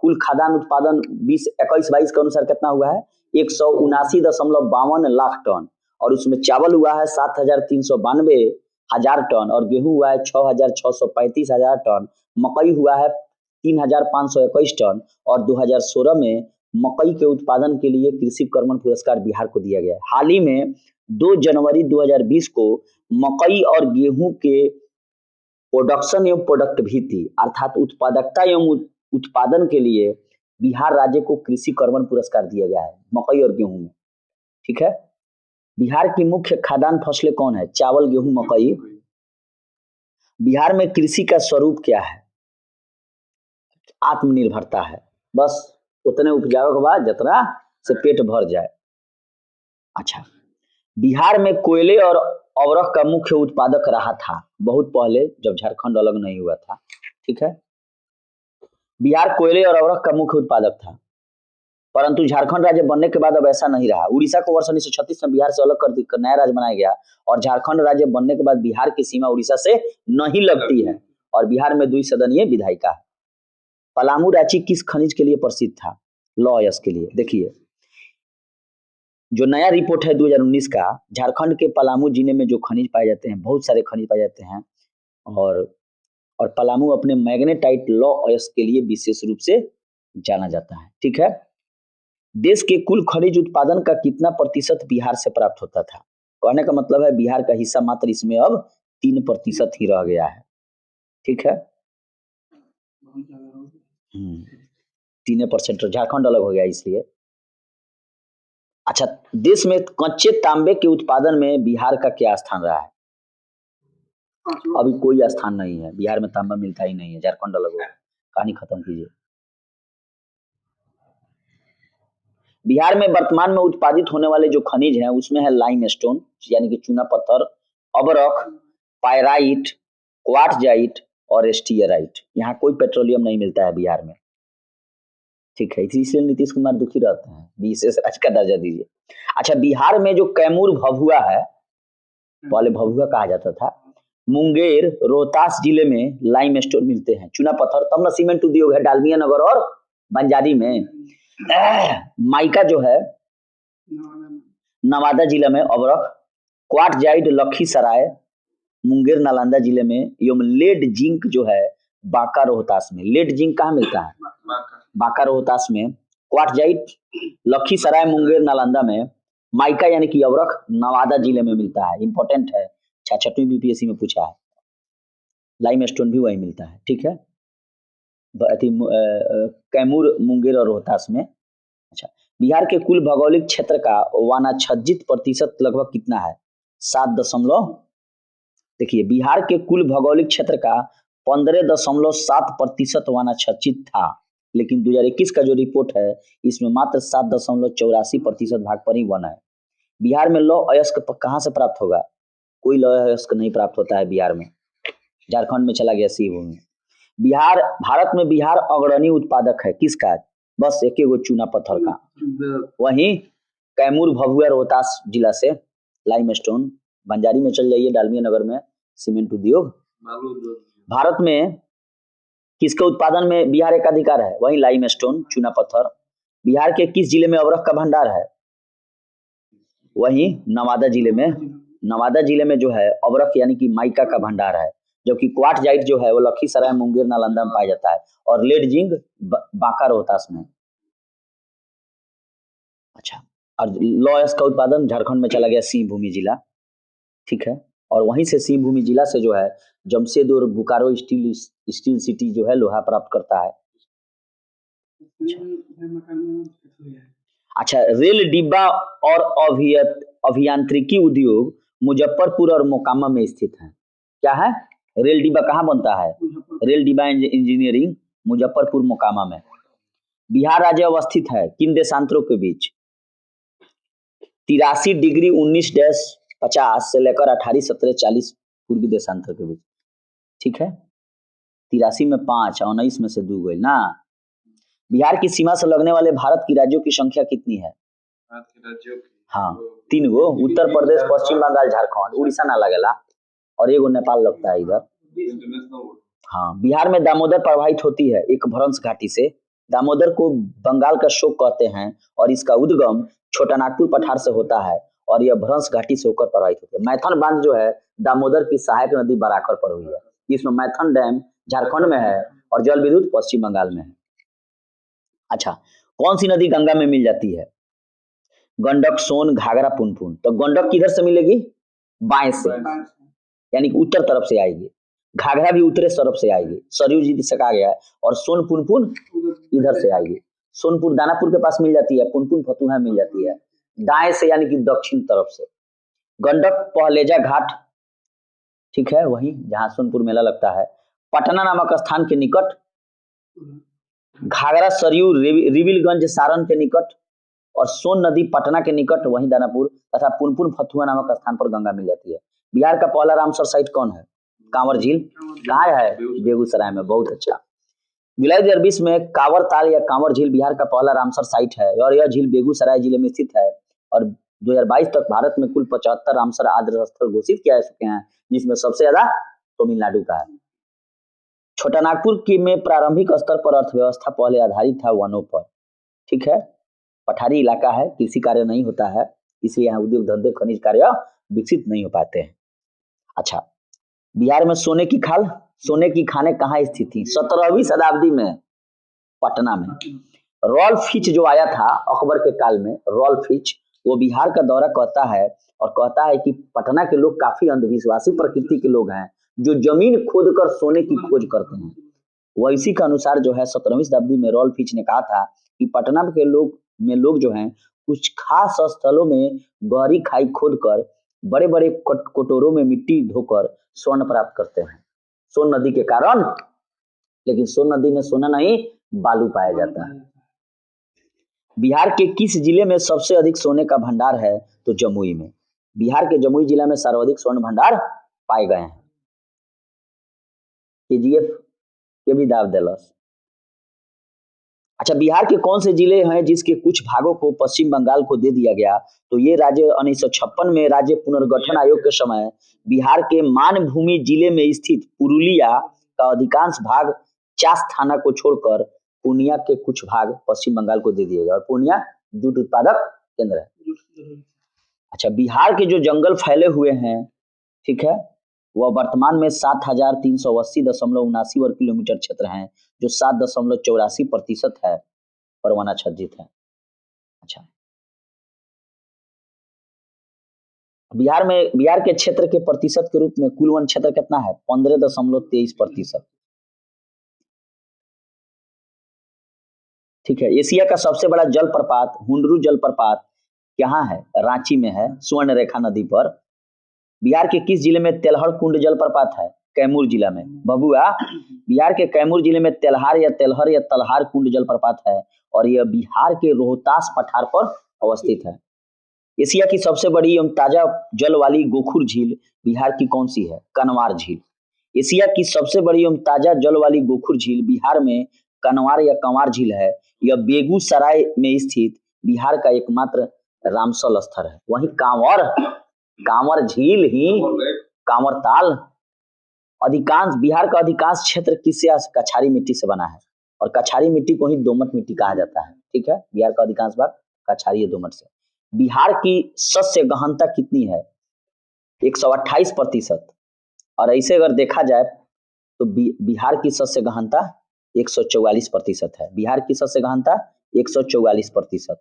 कुल खाद्यान्न उत्पादन 2021-22 के अनुसार कितना हुआ है? 179.52 लाख टन। और उसमें चावल हुआ है 7,392 हजार टन, और गेहूं हुआ है 6,635 हजार टन, मकई हुआ है 3,521 टन। और 2016 में मकई के उत्पादन के लिए कृषि कर्मण पुरस्कार बिहार को दिया गया है। हाल ही में 2 जनवरी 2020 को मकई और गेहूं के प्रोडक्शन एवं प्रोडक्टिविटी अर्थात उत्पादकता एवं उत्पादन के लिए बिहार राज्य को कृषि कर्मण पुरस्कार दिया गया है, मकई और गेहूं में। ठीक है। बिहार की मुख्य खाद्यान्न फसलें कौन है? चावल, गेहूं, मकई। बिहार में कृषि का स्वरूप क्या है? आत्मनिर्भरता है। बस उतने उपजावे के बाद जितना से पेट भर जाए। अच्छा, बिहार में कोयले और अवरख का मुख्य उत्पादक रहा था बहुत पहले, जब झारखंड अलग नहीं हुआ था। ठीक है। बिहार कोयले और अवरख का मुख्य उत्पादक था, परंतु झारखंड राज्य बनने के बाद अब ऐसा नहीं रहा। उड़ीसा को वर्ष 1936 में बिहार से अलग कर नया राज्य बनाया गया, और झारखंड राज्य बनने के बाद बिहार की सीमा उड़ीसा से नहीं लगती है, और बिहार में द्विसदनीय विधायिका है। पलामू रांची किस खनिज के लिए प्रसिद्ध था? लौह अयस्क के लिए। देखिए, जो नया रिपोर्ट है 2019 का, झारखंड के पलामू जिले में जो खनिज पाए जाते हैं, बहुत सारे खनिज पाए जाते हैं, और पलामू अपने मैग्नेटाइट लौह अयस्क के लिए विशेष रूप से जाना जाता है। ठीक है। देश के कुल खनिज उत्पादन का कितना प्रतिशत बिहार से प्राप्त होता था? कहने का मतलब है बिहार का हिस्सा मात्र इसमें अब 3% ही रह गया है। ठीक है। 3%, झारखंड अलग हो गया इसलिए। अच्छा, देश में कच्चे तांबे के उत्पादन में बिहार का क्या स्थान रहा है? अभी कोई स्थान नहीं है। बिहार में तांबा मिलता ही नहीं है, झारखंड अलग हो गया। कहानी खत्म कीजिए। बिहार में वर्तमान में उत्पादित होने वाले जो खनिज हैं उसमें है लाइमस्टोन यानी कि चूना पत्थर, अबरख, पायराइट, क्वार्टजाइट और स्टीयराइट। यहाँ कोई पेट्रोलियम नहीं मिलता है बिहार में। ठीक है, इसलिए नीतीश कुमार दुखी रहते हैं। विशेष राज्य का दर्जा दीजिए। अच्छा, बिहार में जो कैमूर भभुआ है, पहले भभुआ कहा जाता था, मुंगेर रोहतास जिले में लाइमस्टोन मिलते हैं, चूना पत्थर, तब न सीमेंट उद्योग है डालमिया नगर और बंजारी में। माइका जो है नवादा जिले में अबरख, क्वार्टजाइट लखीसराय मुंगेर नालंदा जिले में, एवं लेड जिंक जो है बांका रोहतास में। लेड जिंक कहाँ मिलता है? बांका रोहतास में। क्वार्टजाइट लखीसराय मुंगेर नालंदा में। माइका यानी कि अबरख नवादा जिले में मिलता है, इंपॉर्टेंट है, 6वीं बीपीएससी में पूछा है। लाइमस्टोन भी वही मिलता है, ठीक है। कैमूर मुंगेर और रोहतास में। अच्छा, बिहार के कुल भौगोलिक क्षेत्र का वानाच्छादित प्रतिशत लगभग कितना है? 7 देखिए, बिहार के कुल भौगोलिक क्षेत्र का 15.7% वानाच्छादित था, लेकिन 2021 का जो रिपोर्ट है इसमें मात्र 7.84% भाग पर ही वन है। बिहार में लौह अयस्क कहाँ से प्राप्त होगा? कोई लौह अयस्क नहीं प्राप्त होता है बिहार में, झारखंड में चला गया सी भूमि। बिहार, भारत में बिहार अग्रणी उत्पादक है किसका? बस एक गो चूना पत्थर का। वहीं कैमूर भभुआ रोहतास जिला से लाइमस्टोन, बंजारी में चल जाइए डालमिया नगर में सीमेंट उद्योग। भारत में किसके उत्पादन में बिहार एकाधिकार है? वही लाइमस्टोन चूना पत्थर। बिहार के किस जिले में अबरख का भंडार है? वही नवादा जिले में। नवादा जिले में जो है अबरख यानी कि माइका का भंडार है, जबकि क्वार्टजाइट जो है वो लखीसराय मुंगेर नालंदा में पाया जाता है, और लेड जिंक बांका रोहतास में। अच्छा, और लौह का उत्पादन झारखंड में चला गया सिंह भूमि जिला, ठीक है। और वहीं से सिंह भूमि जिला से जो है जमशेदपुर बोकारो स्टील सिटी जो है लोहा प्राप्त करता है। अच्छा, रेल डिब्बा और अभियांत्रिकी उद्योग मुजफ्फरपुर और मोकामा में स्थित है। क्या है? रेल डिब्बा कहाँ बनता है? रेल डिब्बा इंजीनियरिंग मुजफ्फरपुर मोकामा में। बिहार राज्य अवस्थित है किन देशांतरों के बीच? 83 डिग्री 19-50 से लेकर 28-17-40 पूर्वी देशांतर के बीच, ठीक है। 83 में 5 और 19 में से 2 गए ना। बिहार की सीमा से लगने वाले भारत की राज्यों की संख्या कितनी है? हाँ, 3 गो, उत्तर प्रदेश, पश्चिम बंगाल, झारखंड, उड़ीसा ना लगेला, और एगो नेपाल लगता है इधर। हाँ, बिहार में दामोदर प्रवाहित होती है एक भ्रंश घाटी से। दामोदर को बंगाल का शोक कहते हैं, और इसका उद्गम छोटा नागपुर पठार से होता है, और यह भ्रंश घाटी से होकर प्रवाहित होती है। मैथन बांध जो है दामोदर की सहायक नदी बराकर पर हुई है, इसमें मैथन डैम झारखंड में है और जल विद्युत पश्चिम बंगाल में है। अच्छा, कौन सी नदी गंगा में मिल जाती है? गंडक, सोन, घाघरा, पुनपुन। तो गंडक किधर से मिलेगी? बाएं से, यानी कि उत्तर तरफ से आएगी। घाघरा भी उत्तरी तरफ से आएगी, सरयू जी से कहा गया है, और सोन पुनपुन इधर से आएगी। सोनपुर दानापुर के पास मिल जाती है, पुनपुन फतुहा मिल जाती है दाएं से, यानी कि दक्षिण तरफ से। गंडक पहलेजा घाट, ठीक है, वही जहां सोनपुर मेला लगता है। पटना नामक स्थान के निकट। घाघरा सरयू रिविलगंज सारण के निकट, और सोन नदी पटना के निकट, वहीं दानापुर, तथा पुनपुन फतुहा नामक स्थान पर गंगा मिल जाती है। बिहार का पहला रामसर साइट कौन है? कांवर झील। कहाँ है? बेगूसराय में। बहुत अच्छा। जुलाई 2020 में कांवर ताल या कांवर झील बिहार का पहला रामसर साइट है, और यह झील बेगूसराय जिले में स्थित है। और 2022 तक भारत में कुल 75 रामसर आदर्श स्थल घोषित किया जा चुके हैं, जिसमें सबसे ज्यादा तमिलनाडु का है। छोटा नागपुर की में प्रारंभिक स्तर पर अर्थव्यवस्था पहले आधारित था वनों पर, ठीक है। पठारी इलाका है, कृषि कार्य नहीं होता है, इसलिए यहाँ उद्योग धंधे खनिज कार्य विकसित नहीं हो पाते हैं। अच्छा, बिहार में सोने की खाल, सोने की खानें कहाँ स्थित थी? 17वीं शताब्दी में पटना में। रॉल्फ फिच जो आया था अकबर के काल में, रॉल्फ फिच, वो बिहार का दौरा करता है और कहता है कि पटना के लोग काफी अंधविश्वासी प्रकृति के लोग हैं, जो जमीन खोद कर सोने की खोज करते हैं। वैसी के अनुसार जो है 17वीं शताब्दी में रॉल्फ फिच ने कहा था कि पटना के लोग जो हैं कुछ खास स्थलों में गहरी खाई खोद कर बड़े बड़े कटोरों में मिट्टी धोकर स्वर्ण प्राप्त करते हैं, सोन नदी के कारण। लेकिन सोन नदी में सोना नहीं, बालू पाया जाता है। बिहार के किस जिले में सबसे अधिक सोने का भंडार है? तो जमुई में। बिहार के जमुई जिला में सर्वाधिक स्वर्ण भंडार पाए गए हैं। केजीएफ के भी दाव दिलस। अच्छा, बिहार के कौन से जिले हैं जिसके कुछ भागों को पश्चिम बंगाल को दे दिया गया? तो ये राज्य 1956 में राज्य पुनर्गठन आयोग के समय बिहार के मानभूमि जिले में स्थित पुरुलिया का अधिकांश भाग चास थाना को छोड़कर पूर्णिया के कुछ भाग पश्चिम बंगाल को दे दिया गया और पूर्णिया जूट उत्पादक केंद्र है। अच्छा, बिहार के जो जंगल फैले हुए हैं, ठीक है, वह वर्तमान में 7,380.79 वर्ग किलोमीटर क्षेत्र हैं, जो 7.84% है पर वनाच्छादित है। अच्छा, बिहार के क्षेत्र के प्रतिशत के रूप में कुल वन क्षेत्र कितना है? 15.23%। ठीक है, एशिया का सबसे बड़ा जलप्रपात हुंडरू जलप्रपात कहाँ है? रांची में है, स्वर्ण रेखा नदी पर। बिहार के किस जिले में तेलहर कुंड जलप्रपात है? कैमूर जिला में। बबुआ, बिहार के कैमूर जिले में तेलहार या तेलहर या तलहार कुंड जलप्रपात है और यह बिहार के रोहतास पठार पर अवस्थित है। एशिया की सबसे बड़ी एवं ताजा जल वाली गोखुर झील बिहार की कौन सी है? कनवार झील। एशिया की सबसे बड़ी एवं ताजा जल वाली गोखुर झील बिहार में कनवार या कंवार झील है। यह बेगूसराय में स्थित बिहार का एकमात्र रामसल स्थल है। वहीं कांवर झील ही कांवर ताल। बिहार का अधिकांश क्षेत्र किससे? कछारी मिट्टी से बना है और कछारी मिट्टी को ही दोमट मिट्टी कहा जाता है। ठीक है, बिहार का अधिकांश भाग कछारी या दोमट से। बिहार की शस्य गहनता कितनी है? 128%। और ऐसे अगर देखा जाए तो बिहार की शस्य गहनता 144% है। बिहार की शस्य गहनता 144%।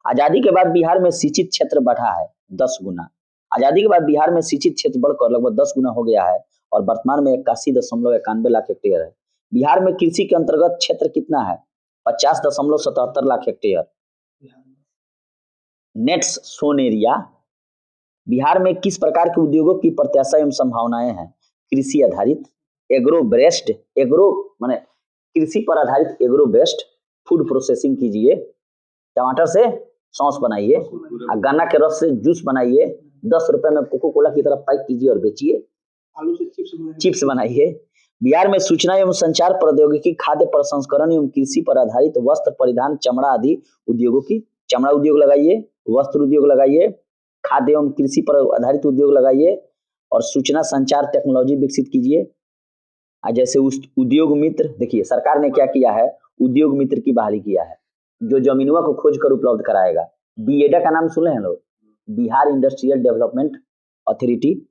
आजादी के बाद बिहार में सिंचित क्षेत्र बढ़ा है 10 गुना। आजादी के बाद बिहार में सिंचित क्षेत्र बढ़कर लगभग 10 गुना हो गया है और वर्तमान में 81.91 लाख हेक्टेयर है। बिहार में कृषि के अंतर्गत क्षेत्र कितना है? 50.77 lakh hectare. Nets sown area. Bihar में किस प्रकार के उद्योगों की प्रत्याशा एवं संभावनाएं हैं? कृषि आधारित, एग्रो बेस्ड, एग्रो माने कृषि पर आधारित एग्रो बेस्ड, फूड प्रोसेसिंग कीजिए, टमाटर से सॉस बनाइए, गन्ना के रस से जूस बनाइए, 10 रुपए में कोको कोला की तरह पैक कीजिए और बेचिए, आलू से चिप्स बनाइए। बिहार में सूचना एवं संचार प्रौद्योगिकी, खाद्य प्रसंस्करण एवं कृषि पर आधारित वस्त्र परिधान, चमड़ा आदि उद्योगों की, चमड़ा उद्योग लगाइए, वस्त्र उद्योग लगाइए, खाद्य एवं कृषि पर आधारित उद्योग लगाइए और सूचना संचार टेक्नोलॉजी विकसित कीजिए। जैसे उस उद्योग मित्र, देखिए सरकार ने क्या किया है, उद्योग मित्र की बहाली किया है, जो जमीनों को खोज कर उपलब्ध कराएगा। बीएडा का नाम सुने हैं लोग? Bihar industrial development authority.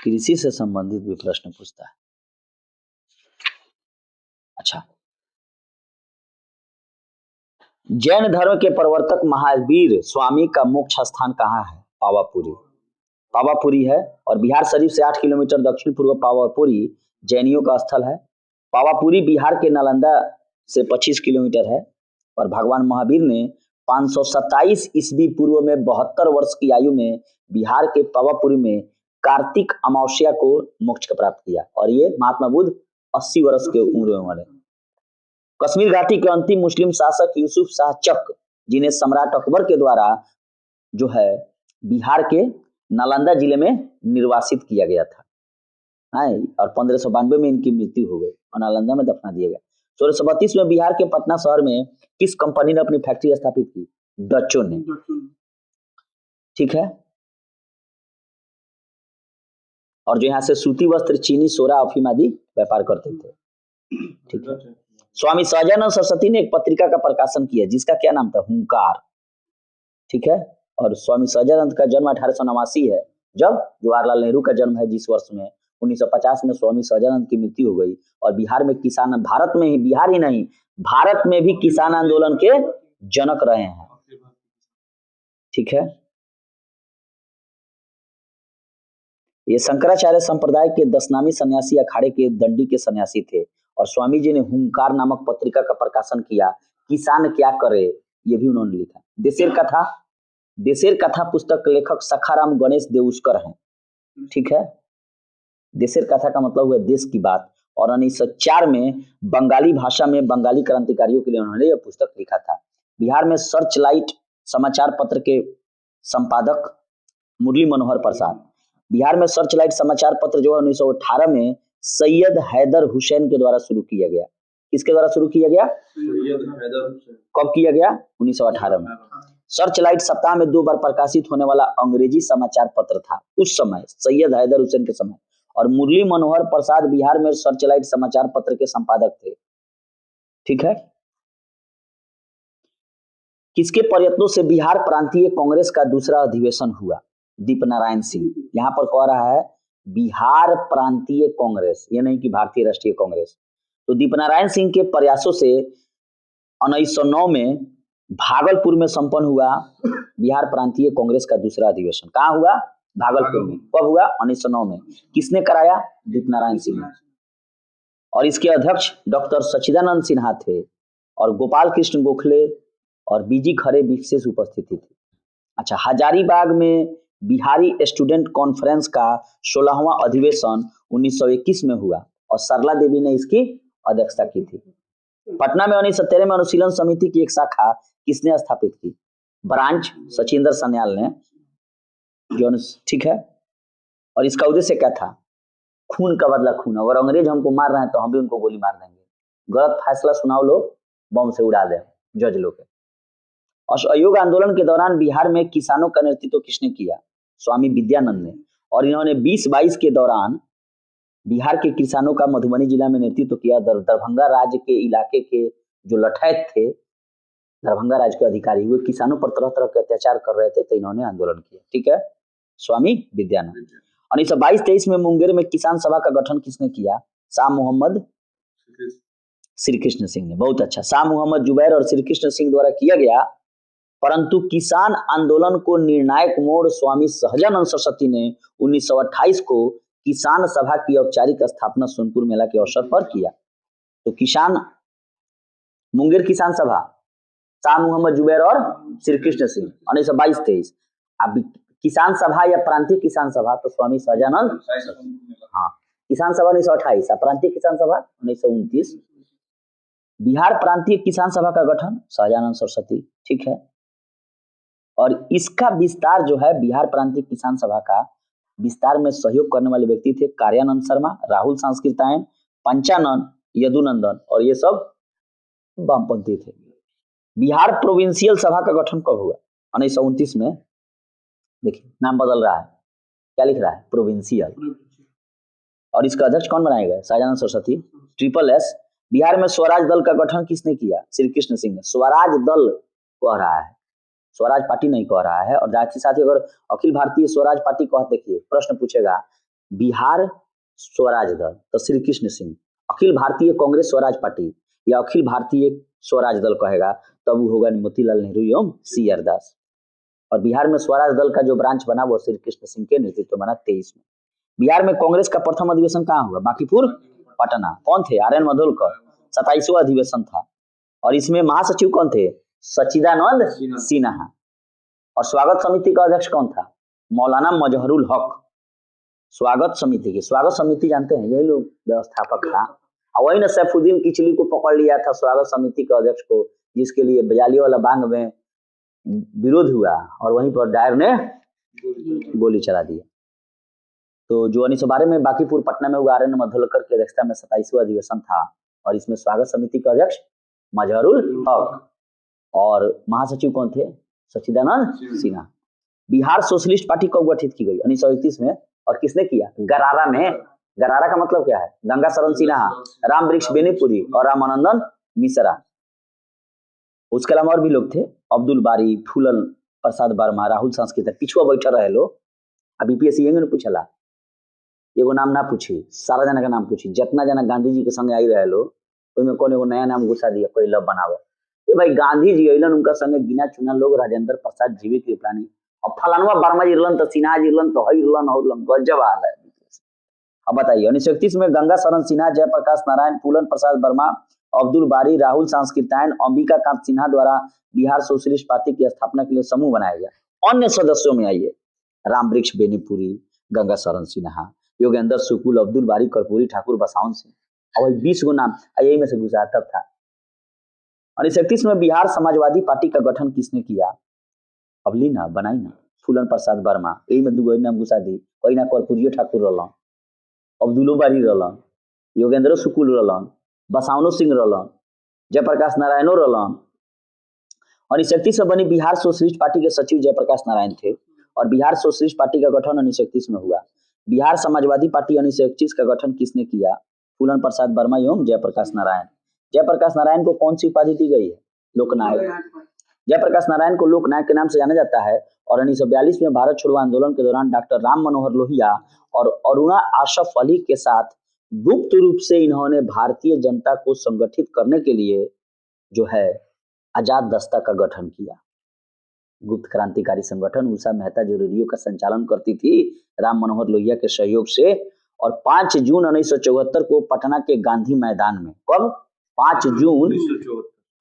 कृषि से संबंधित भी प्रश्न पूछता है। अच्छा, जैन धर्म के प्रवर्तक महावीर स्वामी का मोक्ष स्थान कहाँ है? पावापुरी। पावापुरी है और बिहार शरीफ से 8 किलोमीटर दक्षिण पूर्व पावापुरी जैनियों का स्थल है। पावापुरी बिहार के नालंदा से 25 किलोमीटर है और भगवान महावीर ने 527 ईस्वी पूर्व में 72 वर्ष की आयु में बिहार के पावापुरी में कार्तिक अमावस्या को मोक्ष प्राप्त किया और ये महात्मा बुद्ध 80 वर्ष के उम्र वाले। कश्मीर घाटी के अंतिम मुस्लिम शासक यूसुफ शाह चक, जिन्हें सम्राट अकबर के द्वारा जो है बिहार के नालंदा जिले में निर्वासित किया गया था और 1592 में इनकी मृत्यु हो गई और नालंदा में दफना दिया गया। 1632 में बिहार के पटना शहर में किस कंपनी ने अपनी फैक्ट्री स्थापित की? डचों ने। ठीक है, और जो यहाँ से सूती वस्त्र, चीनी, सोरा, अफीम आदि व्यापार करते थे। ठीक है, स्वामी सहजानंद सरस्वती ने एक पत्रिका का प्रकाशन किया जिसका क्या नाम था? हुंकार। ठीक है, और स्वामी सहजानंद का जन्म 1889 है, जब जवाहरलाल नेहरू का जन्म है जिस वर्ष में 1950 में स्वामी सहजानंद की मृत्यु हो गई। और बिहार में किसान, भारत में ही, बिहार ही नहीं भारत में भी किसान आंदोलन के जनक रहे हैं। ठीक है, ये शंकराचार्य संप्रदाय के 10 नामी सन्यासी अखाड़े के दंडी के सन्यासी थे और स्वामी जी ने हुंकार नामक पत्रिका का प्रकाशन किया। किसान क्या करे ये भी उन्होंने लिखा। देशेर कथा पुस्तक लेखक सखाराम गणेश देउस्कर हैं। ठीक है, देशेर कथा का मतलब हुआ देश की बात और 1904 में बंगाली भाषा में बंगाली क्रांतिकारियों के लिए उन्होंने यह पुस्तक लिखा था। बिहार में सर्च लाइट समाचार पत्र के संपादक मुरली मनोहर प्रसाद। बिहार में सर्चलाइट समाचार पत्र जो है 1918 में सैयद हैदर हुसैन के द्वारा शुरू किया गया। किसके द्वारा शुरू किया गया? सैयद हैदर हुसैन। कब किया गया? 1918 में। सर्चलाइट सप्ताह में 2 बार प्रकाशित होने वाला अंग्रेजी समाचार पत्र था उस समय, सैयद हैदर हुसैन के समय। और मुरली मनोहर प्रसाद बिहार में सर्चलाइट समाचार पत्र के संपादक थे। ठीक है। किसके प्रयत्नों से बिहार प्रांतीय कांग्रेस का दूसरा अधिवेशन हुआ? दीपनारायण सिंह। यहाँ पर कह रहा है बिहार प्रांतीय कांग्रेस, ये नहीं कि भारतीय राष्ट्रीय कांग्रेस। तो दीपनारायण सिंह के प्रयासों से 1909 में भागलपुर में संपन्न हुआ बिहार प्रांतीय कांग्रेस का दूसरा अधिवेशन। कहाँ हुआ? भागलपुर में। कब हुआ? 1909 में। किसने कराया? दीपनारायण सिंह ने। और इसके अध्यक्ष डॉक्टर सच्चिदानंद सिन्हा थे और गोपाल कृष्ण गोखले और बीजी खरे विशेष उपस्थिति थी। अच्छा, हजारीबाग में बिहारी स्टूडेंट कॉन्फ्रेंस का 16वां अधिवेशन 1921 में हुआ और सरला देवी ने इसकी अध्यक्षता की थी। पटना में 1913 में अनुशीलन समिति की एक शाखा किसने स्थापित की? ब्रांच सचिंदर सन्याल ने। ठीक है। और इसका उद्देश्य क्या था? खून का बदला खून। अगर अंग्रेज हमको मार रहे हैं तो हम भी उनको गोली मार देंगे। गलत फैसला सुनाओ लो, बम से उड़ा दें जज लोग। असहयोग आंदोलन के दौरान बिहार में किसानों का नेतृत्व किसने किया? स्वामी विद्यानंद ने। और इन्होंने 2022 के दौरान बिहार के किसानों का मधुबनी जिला में नेतृत्व किया। दरभंगा राज्य के इलाके के जो लठैत थे, दरभंगा राज्य के अधिकारी, हुए किसानों पर तरह तरह के अत्याचार कर रहे थे, तो इन्होंने आंदोलन किया। ठीक है। स्वामी विद्यानंद। 1922-23 में मुंगेर में किसान सभा का गठन किसने किया? शाह मोहम्मद श्री कृष्ण सिंह ने। बहुत अच्छा। शाह मोहम्मद जुबैर और श्री कृष्ण सिंह द्वारा किया गया। परंतु किसान आंदोलन को निर्णायक मोड़ स्वामी सहजानंद सरस्वती ने 1928 को किसान सभा की औपचारिक स्थापना सोनपुर मेला के अवसर पर किया। तो किसान मुंगेर किसान सभा, शाह मोहम्मद जुबैर और श्री कृष्ण सिंह, 1922-23। अब किसान सभा या प्रांतीय किसान सभा तो स्वामी सहजानंद। हाँ, किसान सभा 1928, प्रांतीय किसान सभा 1929। बिहार प्रांतीय किसान सभा का गठन सहजानंद सरस्वती। ठीक है। और इसका विस्तार जो है, बिहार प्रांतीय किसान सभा का विस्तार में सहयोग करने वाले व्यक्ति थे कार्यानंद शर्मा, राहुल सांस्कृतायन, पंचानन, यदुनंदन, और ये सब वामपंथी थे। बिहार प्रोविंशियल सभा का गठन कब हुआ? 1929 में। देखिए नाम बदल रहा है, क्या लिख रहा है? प्रोविंशियल। और इसका अध्यक्ष कौन बनाया गया? सहजानंद सरस्वती। Triple S. बिहार में स्वराज दल का गठन किसने किया? श्री कृष्ण सिंह ने। स्वराज दल कह रहा है, स्वराज पार्टी नहीं कह रहा है। और साथ ही अगर अखिल भारतीय स्वराज पार्टी कह, देखिए प्रश्न पूछेगा बिहार स्वराज दल तो श्री कृष्ण सिंह, अखिल भारतीय कांग्रेस स्वराज पार्टी या अखिल भारतीय स्वराज दल कहेगा तब वो होगा मोतीलाल नेहरू एवं सी आर दास। और बिहार में स्वराज दल का जो ब्रांच बना वो श्री कृष्ण सिंह के नेतृत्व बना 23 में। बिहार में कांग्रेस का प्रथम अधिवेशन कहाँ हुआ? बांकीपुर, पटना। कौन थे? Are N मधुलकर। 27वां अधिवेशन था। और इसमें महासचिव कौन थे? सच्चिदानंद सिन्हा। और स्वागत समिति का अध्यक्ष कौन था? मौलाना मजहरुल हक। स्वागत समिति जानते हैं, यही लोग व्यवस्थापक था। और वही ना सैफुद्दीन किचली को पकड़ लिया था स्वागत समिति के अध्यक्ष को, जिसके लिए बजालीवाला बांग में विरोध हुआ और वहीं पर डायर ने गोली चला दिया। तो जो 1912 में बांकीपुर पटना में हुआ, आर एन मधुलकर की अध्यक्षता में 27वां अधिवेशन था। और इसमें स्वागत समिति का अध्यक्ष मजहरुल हक और महासचिव कौन थे? सच्चिदानंद सिन्हा। बिहार सोशलिस्ट पार्टी कब गठित की गई? 1931 में। और किसने किया? गरारा में। गरारा का मतलब क्या है? गंगा शरण सिन्हा, राम वृक्ष बेनीपुरी और रामानंदन मिश्रा। उसके अलावा और भी लोग थे, अब्दुल बारी, फूलन प्रसाद वर्मा, राहुल सांस्कृतिक। पिछुआ बैठा रहे लो। अभी बीपीएससी ने पूछला, एगो नाम ना पूछी, सारा जना का नाम पूछी। जितना जना गांधी जी के संगे आई रहे लो, उसमें कौन एगो नया नाम घुसा दिया, कोई लब बनावे। ये भाई गांधी जी अलन, उनका संगे गिना चुना लोग, राजेंद्र प्रसाद, जीवी कृपलानी, और फलानुआ वर्मा जी रहलन, तो सिन्हा जी रहलन, तो हई रहलन, होलन, गजब हाल है। अब बताइए 1931 में गंगा शरण सिन्हा, जयप्रकाश नारायण, फूलन प्रसाद वर्मा, अब्दुल बारी, राहुल सांस्कृतायन, अंबिका कांत सिन्हा द्वारा बिहार सोशलिस्ट पार्टी की स्थापना के लिए समूह बनाया गया। अन्य सदस्यों में आइए राम वृक्ष बेनीपुरी, गंगा शरण सिन्हा, योगेंद्र शुक्ल, अब्दुल बारी, कर्पूरी ठाकुर, बसावन सिंह, और 20 गो नाम यही में से गुजरा तब था। 1931 में बिहार समाजवादी पार्टी का गठन किसने किया? अब ली ना बनाई ना फूलन प्रसाद वर्मा यही में दूगो नाम घुसा दी कोई ना कर्पूरियो ठाकुर रहलन अब्दुलो बारी रहलन योगेंद्र सुकुल रहलन बसावनो सिंह रहलन जयप्रकाश नारायणो रहलन। 1931 में बनी बिहार सोशलिस्ट पार्टी के सचिव जयप्रकाश नारायण थे और बिहार सोशलिस्ट पार्टी का गठन 1931 में हुआ। बिहार समाजवादी पार्टी 1921 का गठन किसने किया? फूलन प्रसाद वर्मा एवं जयप्रकाश नारायण। जयप्रकाश नारायण को कौन सी उपाधि दी गई है? लोकनायक। जयप्रकाश नारायण को लोकनायक के नाम से जाना जाता है और 1942 में भारत छोड़ो आंदोलन के दौरान डॉक्टर राम मनोहर लोहिया और अरुणा आशफ अली के साथ गुप्त रूप से इन्होंने भारतीय जनता को संगठित करने के लिए जो है आजाद दस्ता का गठन किया। गुप्त क्रांतिकारी संगठन उषा मेहता जो रेडियो का संचालन करती थी राम मनोहर लोहिया के सहयोग से, और 5 जून 1974 को पटना के गांधी मैदान में, कब? 5 जून,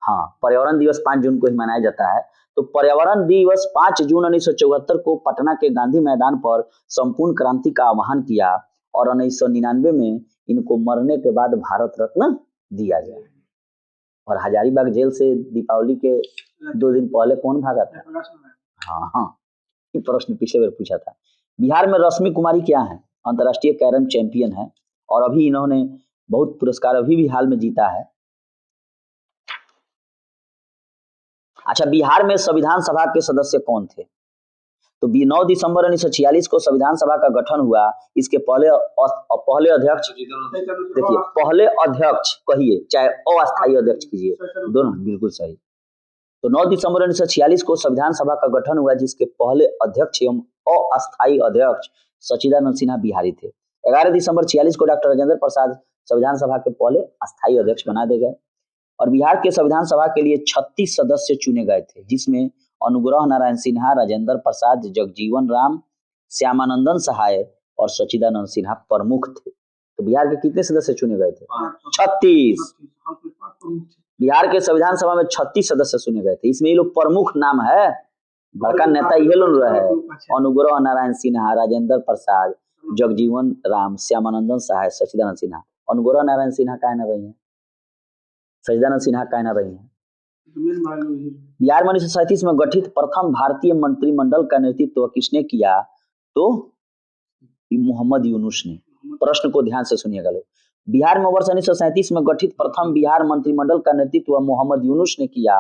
हाँ, पर्यावरण दिवस 5 जून को ही मनाया जाता है। तो पर्यावरण दिवस 5 जून 1974 को पटना के गांधी मैदान पर संपूर्ण क्रांति का आह्वान किया और 1999 में इनको मरने के बाद भारत रत्न दिया गया। और हजारीबाग जेल से दीपावली के 2 दिन पहले कौन भागा था? हाँ, ये प्रश्न पिछले बार पूछा था। बिहार में रश्मि कुमारी क्या है? अंतर्राष्ट्रीय कैरम चैंपियन है और अभी इन्होंने बहुत पुरस्कार अभी भी हाल में जीता है। अच्छा, बिहार में संविधान सभा के सदस्य कौन थे? तो 9 दिसंबर 1946 को संविधान सभा का गठन हुआ। इसके पहले अध्यक्ष, देखिए, पहले अध्यक्ष कहिए चाहे अस्थायी अध्यक्ष कीजिए, दोनों बिल्कुल सही। तो 9 दिसंबर 1946 को संविधान सभा का गठन हुआ जिसके पहले अध्यक्ष एवं अस्थायी अध्यक्ष सच्चिदानंद सिन्हा बिहारी थे। 11 दिसंबर 46 को डॉक्टर राजेंद्र प्रसाद संविधान सभा के पहले अस्थायी अध्यक्ष बना दिए गए और बिहार के संविधान सभा के लिए 36 सदस्य चुने गए थे जिसमें अनुग्रह नारायण सिन्हा, राजेंद्र प्रसाद, जगजीवन राम, श्यामानंदन सहाय और सच्चिदानंद सिन्हा प्रमुख थे। तो बिहार के कितने सदस्य चुने गए थे? 36। बिहार के संविधान सभा में 36 सदस्य चुने गए थे। इसमें ये लोग प्रमुख नाम है, बड़का नेता ये लोग रहे, अनुग्रह नारायण सिन्हा, राजेंद्र प्रसाद, जगजीवन राम, श्यामानंदन सहाय, सच्चिदानंद सिन्हा। अनुग्रह नारायण सिन्हा का ना रही है, सच्चिदानंद सिन्हा का ना रही है। बिहार में 1937 में गठित प्रथम भारतीय मंत्रिमंडल का नेतृत्व किसने किया? तो मोहम्मद यूनुस ने। प्रश्न को ध्यान से सुनिएगा लोग। बिहार में वर्ष 1937 में गठित प्रथम बिहार मंत्रिमंडल का नेतृत्व मोहम्मद यूनुस ने किया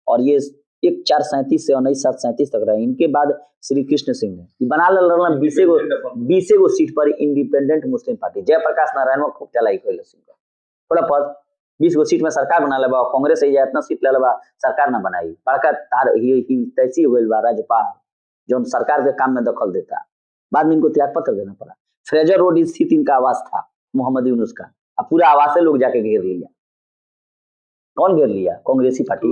और ये 1437 से 1937 तक रहे। इनके बाद श्री कृष्ण सिंह ने बना लड़ा 20 गो सीट पर independent Muslim party. Jayaprakash Narayan खूब चलाई थोड़ा पद 20 गो सीट में सरकार बना लेबा, कांग्रेस से इतना सीट ले लेबा सरकार ना बनाई। बड़का तार ही तैसी हो गई बा राज्यपाल जो सरकार के काम में दखल देता। बाद में इनको त्याग पत्र देना पड़ा। फ्रेजर रोड स्थित इनका आवास था मोहम्मद यूनुस का। अब पूरा आवास से लोग जाके घेर लिया। कौन घेर लिया? कांग्रेसी पार्टी,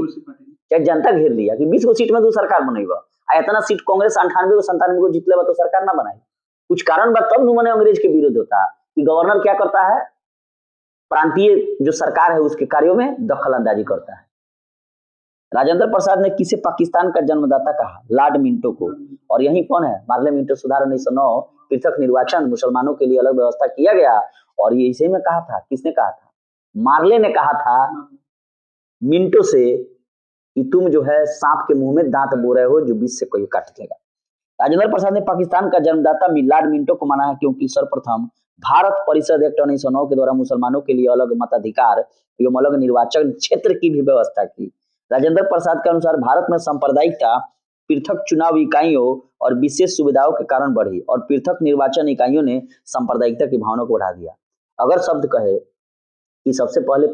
चाहे जनता घेर लिया कि 20 गो सीट में तो सरकार बनेगा। इतना सीट कांग्रेस 98 को 97 को जीत लेबा तो सरकार ना बनाई। कुछ कारण बा तब मैंने अंग्रेज के विरोध होता कि गवर्नर क्या करता है, प्रांतीय जो सरकार है उसके कार्यों में दखल अंदाजी करता है। राजेंद्र प्रसाद ने किसे पाकिस्तान का जन्मदाता कहा? लॉर्ड मिंटो को। और यही कौन है? मार्ले मिंटो सुधार 1909, पृथक निर्वाचन, मुसलमानों के लिए अलग व्यवस्था किया गया। और ये इसे में कहा था, किसने कहा था? मार्ले ने कहा था मिंटो से कि तुम जो है सांप के मुंह में दांत बो रहे हो जो बीच से कोई काट देगा। राजेंद्र प्रसाद ने पाकिस्तान का जन्मदाता लॉर्ड मिंटो को माना है क्योंकि सर्वप्रथम भारत परिषद एक्ट 1909 के द्वारा मुसलमानों के लिए अलग मताधिकार एवं अलग निर्वाचन क्षेत्र की भी व्यवस्था की। राजेंद्र प्रसाद के अनुसार भारत में सांप्रदायिकता पृथक चुनाव इकाइयों और विशेष सुविधाओं के कारण बढ़ी और पृथक निर्वाचन इकाइयों ने सांप्रदायिकता की भावना को बढ़ा दिया। अगर शब्द कहे कि सबसे पहले